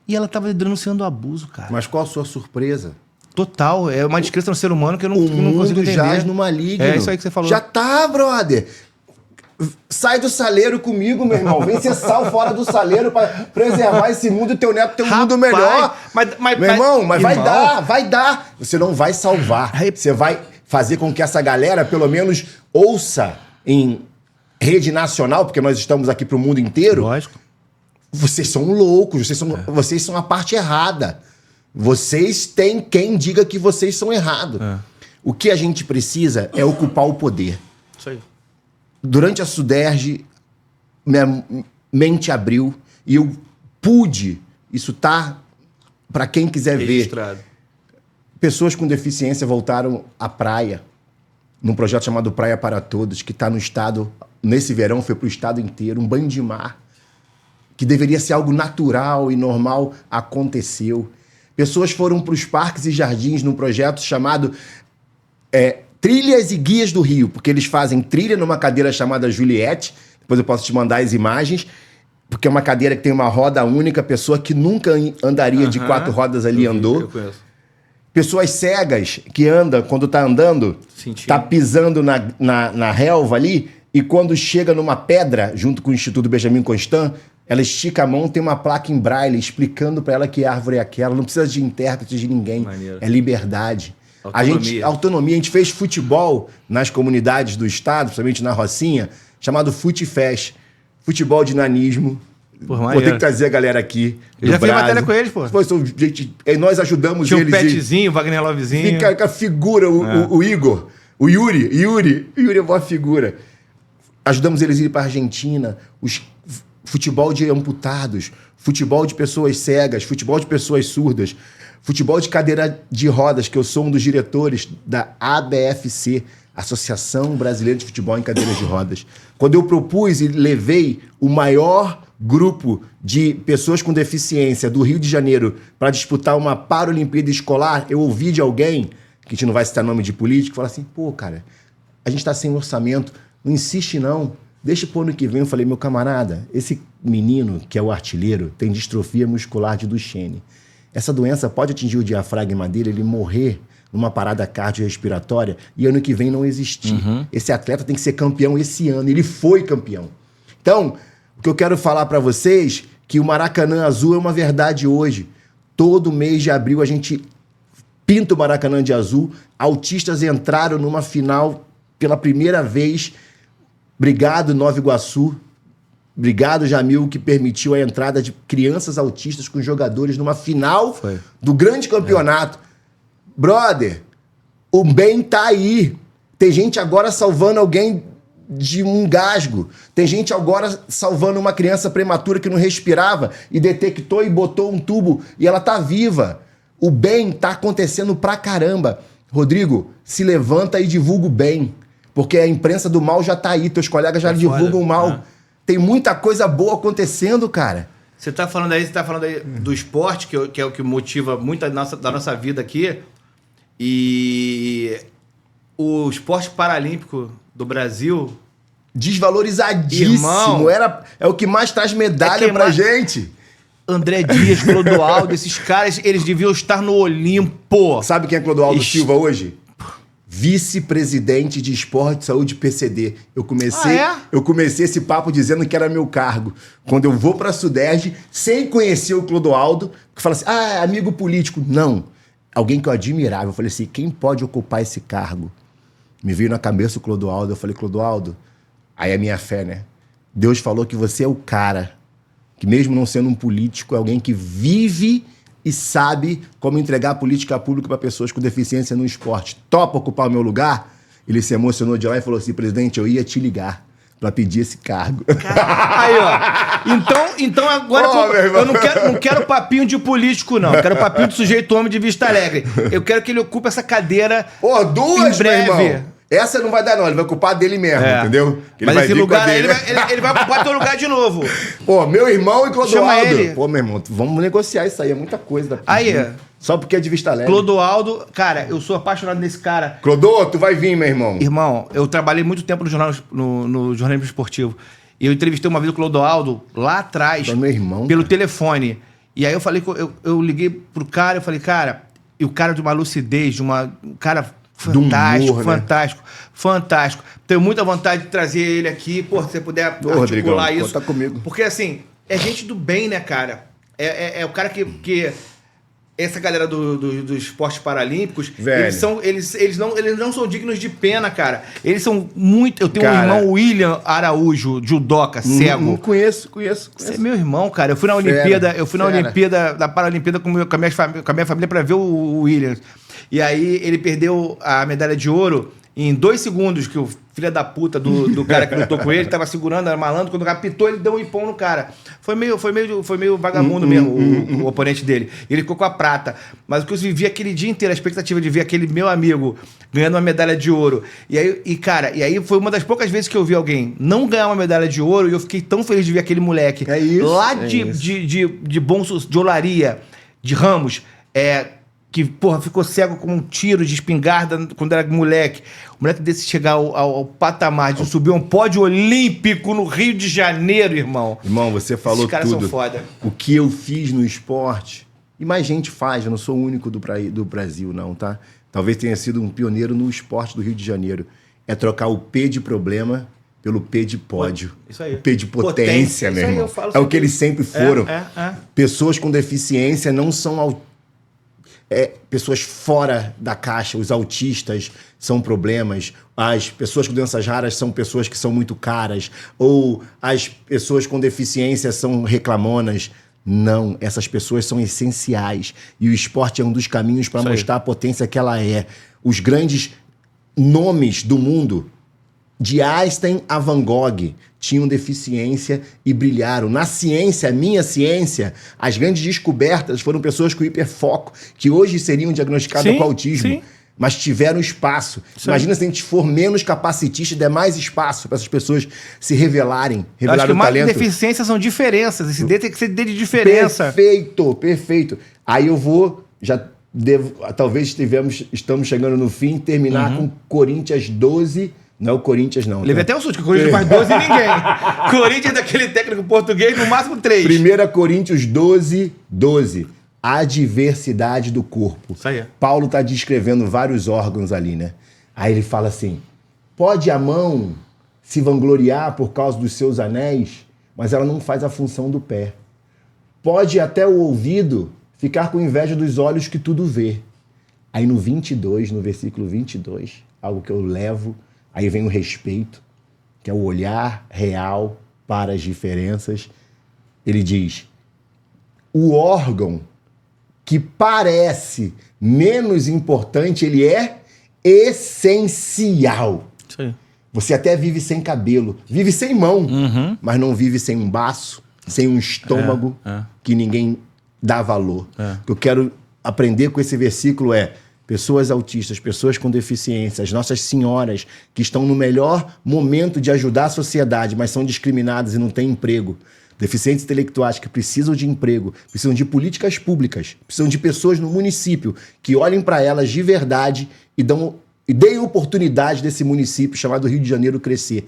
E ela estava denunciando o abuso, cara. Mas qual a sua surpresa? Total, é uma descrença no ser humano que eu não O consigo mundo entender. jaz no maligno. É isso aí que você falou. Já tá, brother. Sai do saleiro comigo, meu irmão. Vem ser sal fora do saleiro pra preservar esse mundo e teu neto ter um mundo melhor. Meu irmão, mas vai dar. Você não vai salvar. Você vai fazer com que essa galera, pelo menos, ouça em rede nacional, porque nós estamos aqui pro mundo inteiro. Lógico. Vocês são loucos, vocês são a parte errada. Vocês têm quem diga que vocês são errados. O que a gente precisa é ocupar o poder. Isso aí. Durante a Suderge, minha mente abriu e eu pude, isso tá para quem quiser Registrado. ver. Pessoas com deficiência voltaram à praia, num projeto chamado Praia para Todos, que está no estado, nesse verão foi para o estado inteiro, um banho de mar, que deveria ser algo natural e normal, aconteceu. Pessoas foram para os parques e jardins num projeto chamado Trilhas e Guias do Rio, porque eles fazem trilha numa cadeira chamada Juliette, depois eu posso te mandar as imagens, porque é uma cadeira que tem uma roda única, pessoa que nunca andaria de 4 rodas ali andou. Eu conheço. Pessoas cegas que andam, quando tá andando, tá pisando na relva ali, e quando chega numa pedra, junto com o Instituto Benjamin Constant, ela estica a mão, tem uma placa em braille explicando para ela que árvore é aquela, não precisa de intérprete de ninguém. Maneiro. É liberdade. Autonomia. Autonomia. A gente fez futebol nas comunidades do estado, principalmente na Rocinha, chamado FuteFest. Futebol de nanismo. Vou ter que trazer a galera aqui. Eu já fiz matéria com eles, pô. Nós ajudamos Tinha eles. Tinha o Petzinho, o Wagner Lovezinho. Fica com a figura, o Igor. O Yuri. Yuri é boa figura. Ajudamos eles a ir para a Argentina. Futebol de amputados. Futebol de pessoas cegas. Futebol de pessoas surdas. Futebol de cadeira de rodas, que eu sou um dos diretores da ABFC, Associação Brasileira de Futebol em Cadeiras de Rodas. Quando eu propus e levei o maior grupo de pessoas com deficiência do Rio de Janeiro para disputar uma Paralimpíada escolar, eu ouvi de alguém, que a gente não vai citar nome de político, falar assim, pô, cara, a gente tá sem orçamento, não insiste não, deixa pro ano que vem. Eu falei, meu camarada, esse menino, que é o artilheiro, tem distrofia muscular de Duchenne. Essa doença pode atingir o diafragma dele, ele morrer numa parada cardiorrespiratória e ano que vem não existir. Esse atleta tem que ser campeão esse ano. Ele foi campeão. Então, o que eu quero falar para vocês é que o Maracanã Azul é uma verdade hoje. Todo mês de abril a gente pinta o Maracanã de azul. Autistas entraram numa final pela primeira vez. Obrigado, Nova Iguaçu. Obrigado, Jamil, que permitiu a entrada de crianças autistas com jogadores numa final do grande campeonato. Brother, o bem tá aí. Tem gente agora salvando alguém de um engasgo. Tem gente agora salvando uma criança prematura que não respirava e detectou e botou um tubo e ela tá viva. O bem tá acontecendo pra caramba. Rodrigo, se levanta e divulga o bem. Porque a imprensa do mal já tá aí. Teus colegas já divulgam o mal. Tem muita coisa boa acontecendo, cara. Você tá falando aí do esporte, que é o que motiva muito da nossa vida aqui. E o esporte paralímpico do Brasil... Desvalorizadíssimo. Irmão, é o que mais traz medalha pra gente. André Dias, Clodoaldo, esses caras, eles deviam estar no Olimpo. Sabe quem é Clodoaldo Ixi. Silva hoje? Vice-presidente de Esporte e Saúde PCD. Eu comecei esse papo dizendo que era meu cargo. Quando eu vou pra Sudeste, sem conhecer o Clodoaldo, que fala assim, é amigo político. Não. Alguém que eu admirava. Eu falei assim, quem pode ocupar esse cargo? Me veio na cabeça o Clodoaldo. Eu falei, Clodoaldo, aí é minha fé, né? Deus falou que você é o cara, que mesmo não sendo um político, é alguém que vive e sabe como entregar a política pública para pessoas com deficiência no esporte. Topa ocupar o meu lugar? Ele se emocionou de lá e falou assim, presidente, eu ia te ligar para pedir esse cargo. Aí, ó. Então agora eu não quero papinho de político, não. Eu quero papinho de sujeito homem de Vista Alegre. Eu quero que ele ocupe essa cadeira duas, em breve. Meu irmão. Essa não vai dar, não. Ele vai ocupar dele mesmo, entendeu? Mas esse lugar aí, ele vai ocupar teu lugar de novo. Pô, meu irmão e Clodoaldo. Chama ele. Pô, meu irmão, vamos negociar isso aí. É muita coisa. Aí. Só porque é de Vista Alegre. Clodoaldo, cara, eu sou apaixonado nesse cara. Clodô, tu vai vir, meu irmão. Irmão, eu trabalhei muito tempo no jornalismo esportivo. E eu entrevistei uma vez o Clodoaldo lá atrás. Meu irmão, pelo telefone. E aí eu falei, eu liguei pro cara, eu falei, cara, e o cara de uma lucidez, de uma. Um cara fantástico, humor, fantástico, né? Fantástico. Tenho muita vontade de trazer ele aqui, pô, se você puder articular Rodrigão, isso. conta comigo. Porque, assim, é gente do bem, né, cara? É o cara que essa galera dos esportes paralímpicos, velho, eles não são dignos de pena, cara. Eles são muito... Eu tenho um cara, irmão, William Araújo, judoca, cego. Não conheço. Você é meu irmão, cara. Eu fui na Olimpíada, na Paralimpíada com a minha família pra ver o William. E aí ele perdeu a medalha de ouro em 2 segundos, que o filho da puta do cara que lutou com ele tava segurando, era malandro, quando o cara pitou, ele deu um impão no cara. Foi meio vagabundo mesmo, o oponente dele. E ele ficou com a prata. Mas o que eu vivi aquele dia inteiro, a expectativa de ver aquele meu amigo ganhando uma medalha de ouro. E aí foi uma das poucas vezes que eu vi alguém não ganhar uma medalha de ouro, e eu fiquei tão feliz de ver aquele moleque. Lá de de Olaria, de Ramos, que, porra, ficou cego com um tiro de espingarda quando era moleque. O moleque desse chegar ao patamar de subir um pódio olímpico no Rio de Janeiro, irmão. Irmão, você falou tudo. Esses caras são foda. O que eu fiz no esporte, e mais gente faz, eu não sou o único do Brasil, não, tá? Talvez tenha sido um pioneiro no esporte do Rio de Janeiro. É trocar o P de problema pelo P de pódio. Isso aí. O P de potência, meu irmão. É o que eles sempre foram. Pessoas com deficiência não são pessoas fora da caixa. Os autistas são problemas, as pessoas com doenças raras são pessoas que são muito caras, ou as pessoas com deficiência são reclamonas. Não, essas pessoas são essenciais, e o esporte é um dos caminhos para mostrar a potência que ela é. Os grandes nomes do mundo, de Einstein a Van Gogh, tinham deficiência e brilharam. Na ciência, minha ciência, as grandes descobertas foram pessoas com hiperfoco, que hoje seriam diagnosticadas com autismo, mas tiveram espaço. Imagina se a gente for menos capacitista e der mais espaço para essas pessoas se revelarem o talento. Acho que mais que deficiências são diferenças. Esse D tem que ser D de diferença. Perfeito. Aí eu vou, talvez estamos chegando no fim, terminar com Corinthians 12. Não é o Corinthians, não. Levei até o susto, que o Corinthians faz 12 e ninguém. Corinthians é daquele técnico português, no máximo 3. 1 Coríntios 12. A diversidade do corpo. Isso aí. Paulo está descrevendo vários órgãos ali, né? Aí ele fala assim, pode a mão se vangloriar por causa dos seus anéis, mas ela não faz a função do pé. Pode até o ouvido ficar com inveja dos olhos que tudo vê. Aí no versículo 22, algo que eu levo... Aí vem o respeito, que é o olhar real para as diferenças. Ele diz, o órgão que parece menos importante, ele é essencial. Sim. Você até vive sem cabelo, vive sem mão, mas não vive sem um baço, sem um estômago que ninguém dá valor. O que eu quero aprender com esse versículo é... Pessoas autistas, pessoas com deficiência, as nossas senhoras que estão no melhor momento de ajudar a sociedade, mas são discriminadas e não têm emprego. Deficientes intelectuais que precisam de emprego, precisam de políticas públicas, precisam de pessoas no município que olhem para elas de verdade e deem oportunidade desse município chamado Rio de Janeiro crescer.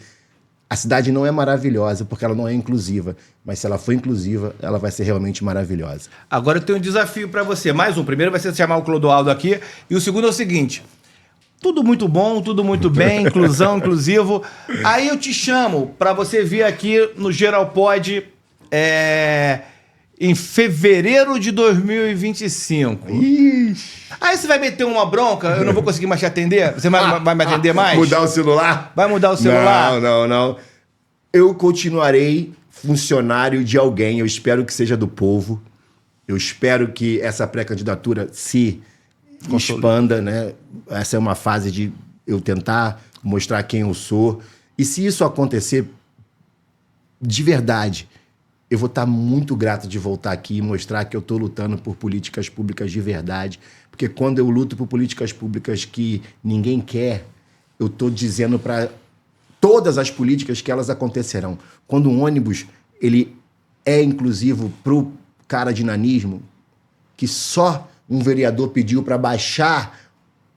A cidade não é maravilhosa porque ela não é inclusiva. Mas se ela for inclusiva, ela vai ser realmente maravilhosa. Agora eu tenho um desafio pra você. Mais um. Primeiro vai ser chamar o Clodoaldo aqui. E o segundo é o seguinte. Tudo muito bom, tudo muito bem, inclusão, inclusivo. Aí eu te chamo pra você vir aqui no Geralpod em fevereiro de 2025. Ixi. Aí você vai meter uma bronca, eu não vou conseguir mais te atender? Você vai me atender mais? Mudar o celular? Vai mudar o celular? Não. Eu continuarei funcionário de alguém. Eu espero que seja do povo. Eu espero que essa pré-candidatura se expanda, né? Essa é uma fase de eu tentar mostrar quem eu sou. E se isso acontecer, de verdade, eu vou estar muito grato de voltar aqui e mostrar que eu estou lutando por políticas públicas de verdade. Porque quando eu luto por políticas públicas que ninguém quer, eu estou dizendo para todas as políticas que elas acontecerão. Quando um ônibus ele é inclusivo para o cara de nanismo, que só um vereador pediu para baixar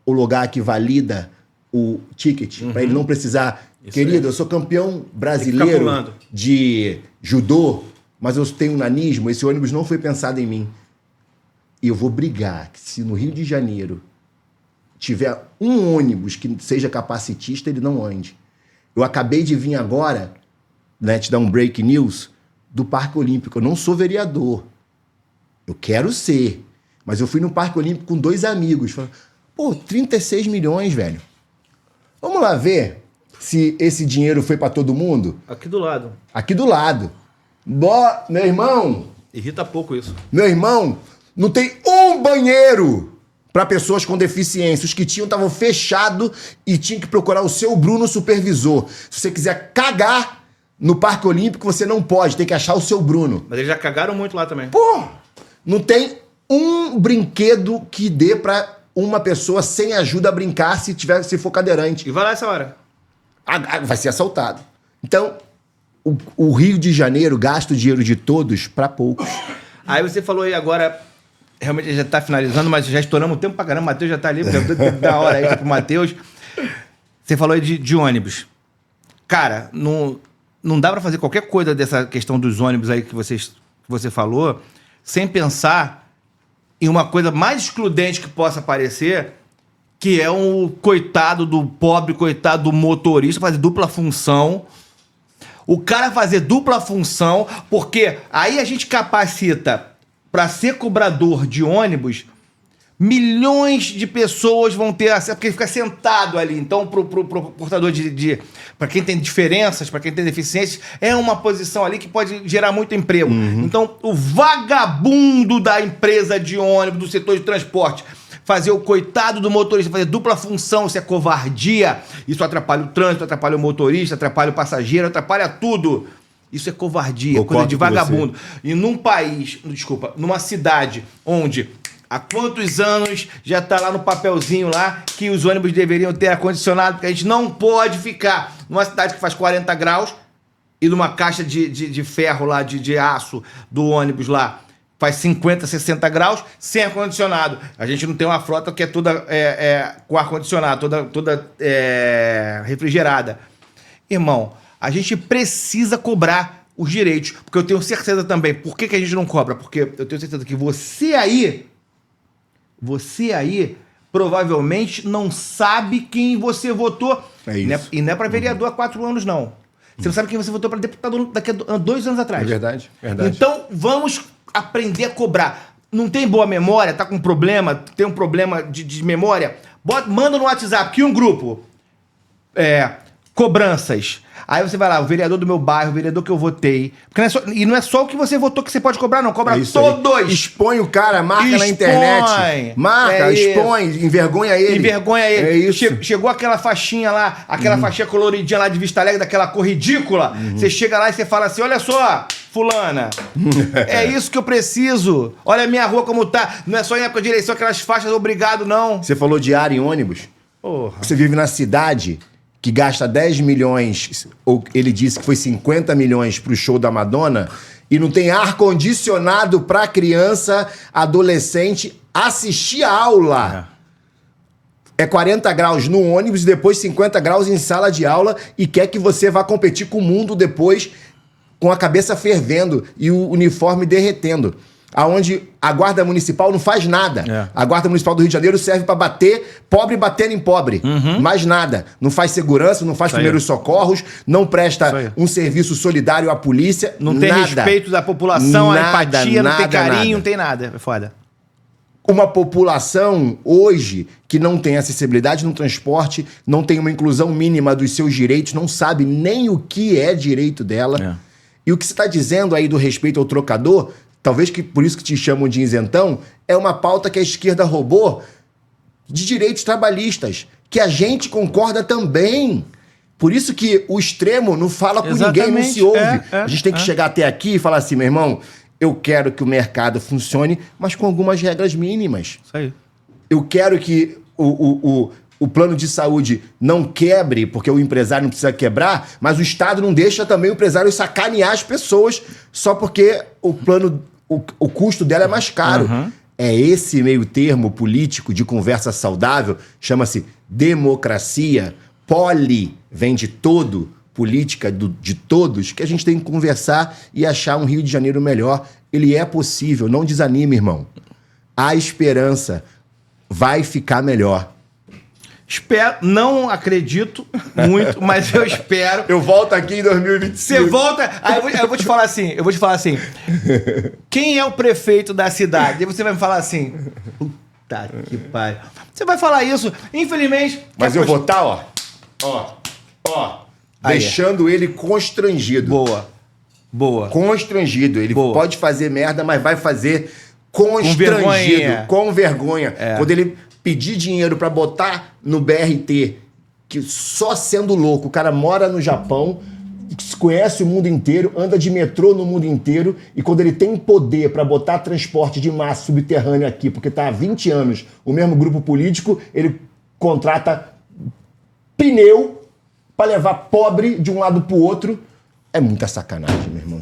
o lugar que valida o ticket, para ele não precisar... Isso Querido, eu sou campeão brasileiro pulando. de judô, mas eu tenho nanismo, esse ônibus não foi pensado em mim. E eu vou brigar que se no Rio de Janeiro tiver um ônibus que seja capacitista, ele não ande. Eu acabei de vir agora, né, te dar um break news, do Parque Olímpico. Eu não sou vereador. Eu quero ser. Mas eu fui no Parque Olímpico com 2 amigos. Falei, 36 milhões, velho. Vamos lá ver se esse dinheiro foi para todo mundo? Aqui do lado. Aqui do lado. Meu irmão, Irrita pouco isso. não tem um banheiro para pessoas com deficiência. Os que tinham estavam fechados e tinha que procurar o seu Bruno supervisor. Se você quiser cagar no Parque Olímpico, você não pode, tem que achar o seu Bruno. Mas eles já cagaram muito lá também. Pô, não tem um brinquedo que dê para uma pessoa sem ajuda brincar se for cadeirante. E vai lá essa hora. Vai ser assaltado. Então, o Rio de Janeiro gasta o dinheiro de todos para poucos. Aí você falou aí agora, realmente já tá finalizando, mas já estouramos o tempo pra caramba. O Matheus já tá ali, da hora aí pro Matheus. Você falou aí de ônibus. Cara, não dá pra fazer qualquer coisa dessa questão dos ônibus aí que você falou, sem pensar em uma coisa mais excludente que possa parecer, que é um coitado do pobre, coitado do motorista, fazer dupla função. O cara fazer dupla função, porque aí a gente capacita para ser cobrador de ônibus, milhões de pessoas vão ter acesso, porque ele fica sentado ali. Então, pro portador para quem tem diferenças, para quem tem deficiências, é uma posição ali que pode gerar muito emprego. Então, o vagabundo da empresa de ônibus, do setor de transporte, fazer o coitado do motorista, fazer dupla função, isso é covardia. Isso atrapalha o trânsito, atrapalha o motorista, atrapalha o passageiro, atrapalha tudo. Isso é covardia, coisa de vagabundo. E numa cidade onde há quantos anos já tá lá no papelzinho lá que os ônibus deveriam ter ar-condicionado, porque a gente não pode ficar numa cidade que faz 40 graus e numa caixa de ferro lá, de aço do ônibus lá, faz 50, 60 graus, sem ar-condicionado. A gente não tem uma frota que é toda com ar-condicionado, toda refrigerada. Irmão, a gente precisa cobrar os direitos, porque eu tenho certeza também. Por que a gente não cobra? Porque eu tenho certeza que você aí, provavelmente não sabe quem você votou. É isso. E não é para vereador há 4 anos, não. Você não sabe quem você votou para deputado daqui a 2 anos atrás. É verdade. Então, vamos aprender a cobrar. Não tem boa memória, tá com problema, tem um problema de memória, manda no WhatsApp, aqui um grupo. Cobranças. Aí você vai lá, o vereador do meu bairro, o vereador que eu votei. E não é só o que você votou que você pode cobrar, não. Cobra todos. Aí. Expõe o cara, marca na internet. Marca, expõe, envergonha ele. Envergonha ele. É isso. Chegou aquela faixinha lá, aquela faixinha coloridinha lá de Vista Alegre, daquela cor ridícula. Você chega lá e você fala assim, olha só, fulana, é isso que eu preciso. Olha a minha rua como tá. Não é só em época de eleição, aquelas faixas obrigado, não. Você falou de ar em ônibus? Porra. Você vive na cidade que gasta 10 milhões, ou ele disse que foi 50 milhões pro show da Madonna, e não tem ar-condicionado pra criança, adolescente, assistir a aula. É 40 graus no ônibus e depois 50 graus em sala de aula e quer que você vá competir com o mundo depois com a cabeça fervendo e o uniforme derretendo. Aonde a Guarda Municipal não faz nada. É. A Guarda Municipal do Rio de Janeiro serve para bater pobre batendo em pobre. Mais nada. Não faz segurança, não faz Isso aí. primeiros socorros, não Isso aí. presta um serviço solidário à polícia. Não tem respeito da população, a Nada, empatia, não tem nada, carinho, nada. não tem nada. É foda. Uma população hoje que não tem acessibilidade no transporte, não tem uma inclusão mínima dos seus direitos, não sabe nem o que é direito dela. É. E o que você está dizendo aí do respeito ao trocador, talvez que por isso que te chamam de isentão, é uma pauta que a esquerda roubou de direitos trabalhistas, que a gente concorda também. Por isso que o extremo não fala com ninguém, não se ouve. A gente tem que chegar até aqui e falar assim, meu irmão, eu quero que o mercado funcione, mas com algumas regras mínimas. Isso aí. Eu quero que o plano de saúde não quebre, porque o empresário não precisa quebrar, mas o Estado não deixa também o empresário sacanear as pessoas só porque o custo dela é mais caro. É esse meio termo político de conversa saudável, chama-se democracia, poli, vem de todo, política de todos, que a gente tem que conversar e achar um Rio de Janeiro melhor. Ele é possível, não desanime, irmão. Há esperança, vai ficar melhor. Espero, não acredito muito, mas eu espero. Eu volto aqui em 2025. Você volta. Aí eu vou te falar assim. Quem é o prefeito da cidade? E você vai me falar assim. Puta que pariu. Você vai falar isso, infelizmente. Mas eu vou estar, Aí, deixando ele constrangido. Boa. Constrangido. Ele Boa. pode fazer merda, mas vai fazer constrangido. Com vergonha. É. Quando ele pedir dinheiro pra botar no BRT, que só sendo louco, o cara mora no Japão, conhece o mundo inteiro, anda de metrô no mundo inteiro, e quando ele tem poder pra botar transporte de massa subterrâneo aqui, porque tá há 20 anos o mesmo grupo político, ele contrata pneu pra levar pobre de um lado pro outro. É muita sacanagem, meu irmão.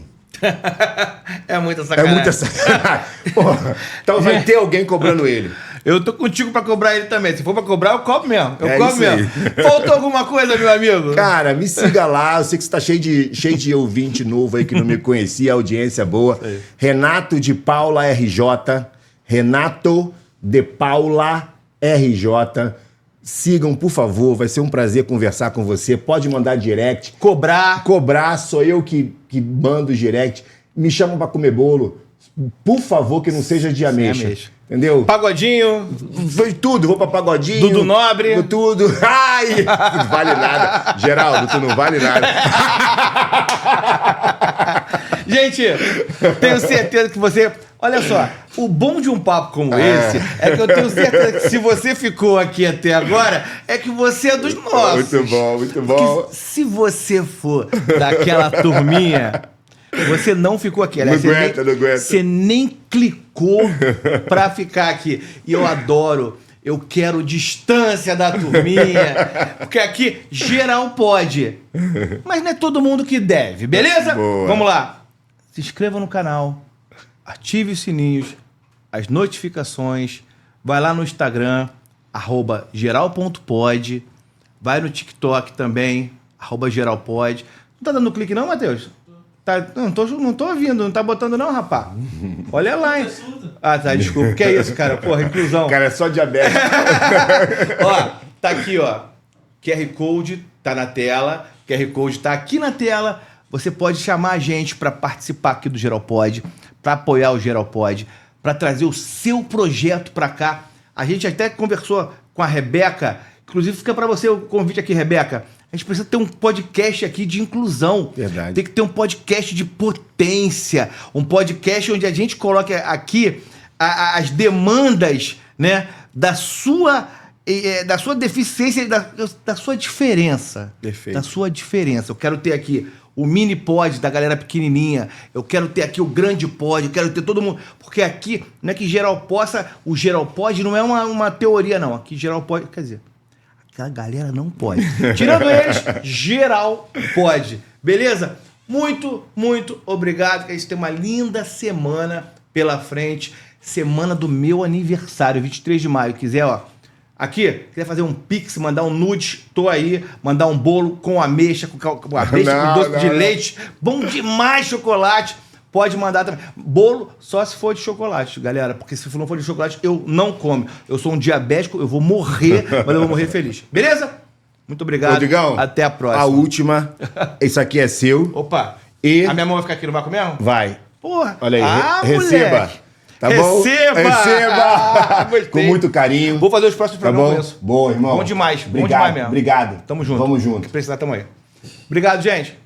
É muita É sacanagem. muita sacanagem. Porra, então vai ter alguém cobrando ele. Eu tô contigo pra cobrar ele também. Se for pra cobrar, eu cobro mesmo. Eu É cobro isso aí. mesmo. Faltou alguma coisa, meu amigo? Cara, me siga lá. Eu sei que você tá cheio de ouvinte novo aí que não me conhecia, audiência boa. Renato de Paula RJ. Renato de Paula RJ. Sigam, por favor. Vai ser um prazer conversar com você. Pode mandar direct. Cobrar, sou eu que mando direct. Me chamam pra comer bolo. Por favor, que não seja de ameixa. ameixa. Entendeu? Pagodinho. Foi tudo, vou pra pagodinho. Dudu Nobre. Foi tudo. Ai, não vale nada. Geraldo, tu não vale nada. Gente, tenho certeza que você... Olha só, o bom de um papo como esse é que eu tenho certeza que se você ficou aqui até agora, é que você é dos nossos. Muito bom, muito bom. Porque se você for daquela turminha, você não ficou aqui. Aliás, Não aguenta. Você nem clicou pra ficar aqui. E eu adoro. Eu quero distância da turminha. Porque aqui geral pode. Mas não é todo mundo que deve, beleza? Boa. Vamos lá. Se inscreva no canal. Ative os sininhos. As notificações. Vai lá no Instagram. @geral.pod. Vai no TikTok também. @geralpod. Não tá dando clique não, Matheus? Tá, não tô ouvindo, não tá botando não, rapaz. Olha lá, hein? Ah, tá, desculpa. Que é isso, cara? Porra, inclusão. Cara, é só diabetes. Ó, tá aqui, ó. QR Code tá na tela. QR Code tá aqui na tela. Você pode chamar a gente para participar aqui do Geralpod, para apoiar o Geralpod, para trazer o seu projeto para cá. A gente até conversou com a Rebeca. Inclusive, fica para você o convite aqui, Rebeca. A gente precisa ter um podcast aqui de inclusão. Verdade. Tem que ter um podcast de potência. Um podcast onde a gente coloca aqui as demandas, né, da sua deficiência e da sua diferença. Perfeito. Da sua diferença. Eu quero ter aqui o mini pod da galera pequenininha. Eu quero ter aqui o grande pod. Eu quero ter todo mundo. Porque aqui, não é que geral possa... O geral pod não é uma teoria, não. Aqui geral pode... Quer dizer... Aquela galera não pode. Tirando eles, geral pode. Beleza? Muito, muito obrigado. Que a gente tem uma linda semana pela frente. Semana do meu aniversário, 23 de maio. Quiser, ó, Aqui, quiser fazer um pix, mandar um nude, tô aí, mandar um bolo com ameixa, com ameixa, com doce de leite. Bom demais chocolate. Pode mandar também. Bolo só se for de chocolate, galera. Porque se não for de chocolate, eu não como. Eu sou um diabético, eu vou morrer, mas eu vou morrer feliz. Beleza? Muito obrigado. Rodrigão, até a próxima. A última. Isso aqui é seu. Opa. E... A minha mão vai ficar aqui, não vai comer? Vai. Porra. Olha aí, Moleque. receba. Tá bom? Receba! Gostei. Com muito carinho. Vou fazer os próximos Tá programas bom? com isso. Bom, irmão. Bom demais. Obrigado, Bom demais mesmo. Obrigado. Tamo junto. Vamos junto. Se precisar, tamo aí. Obrigado, gente.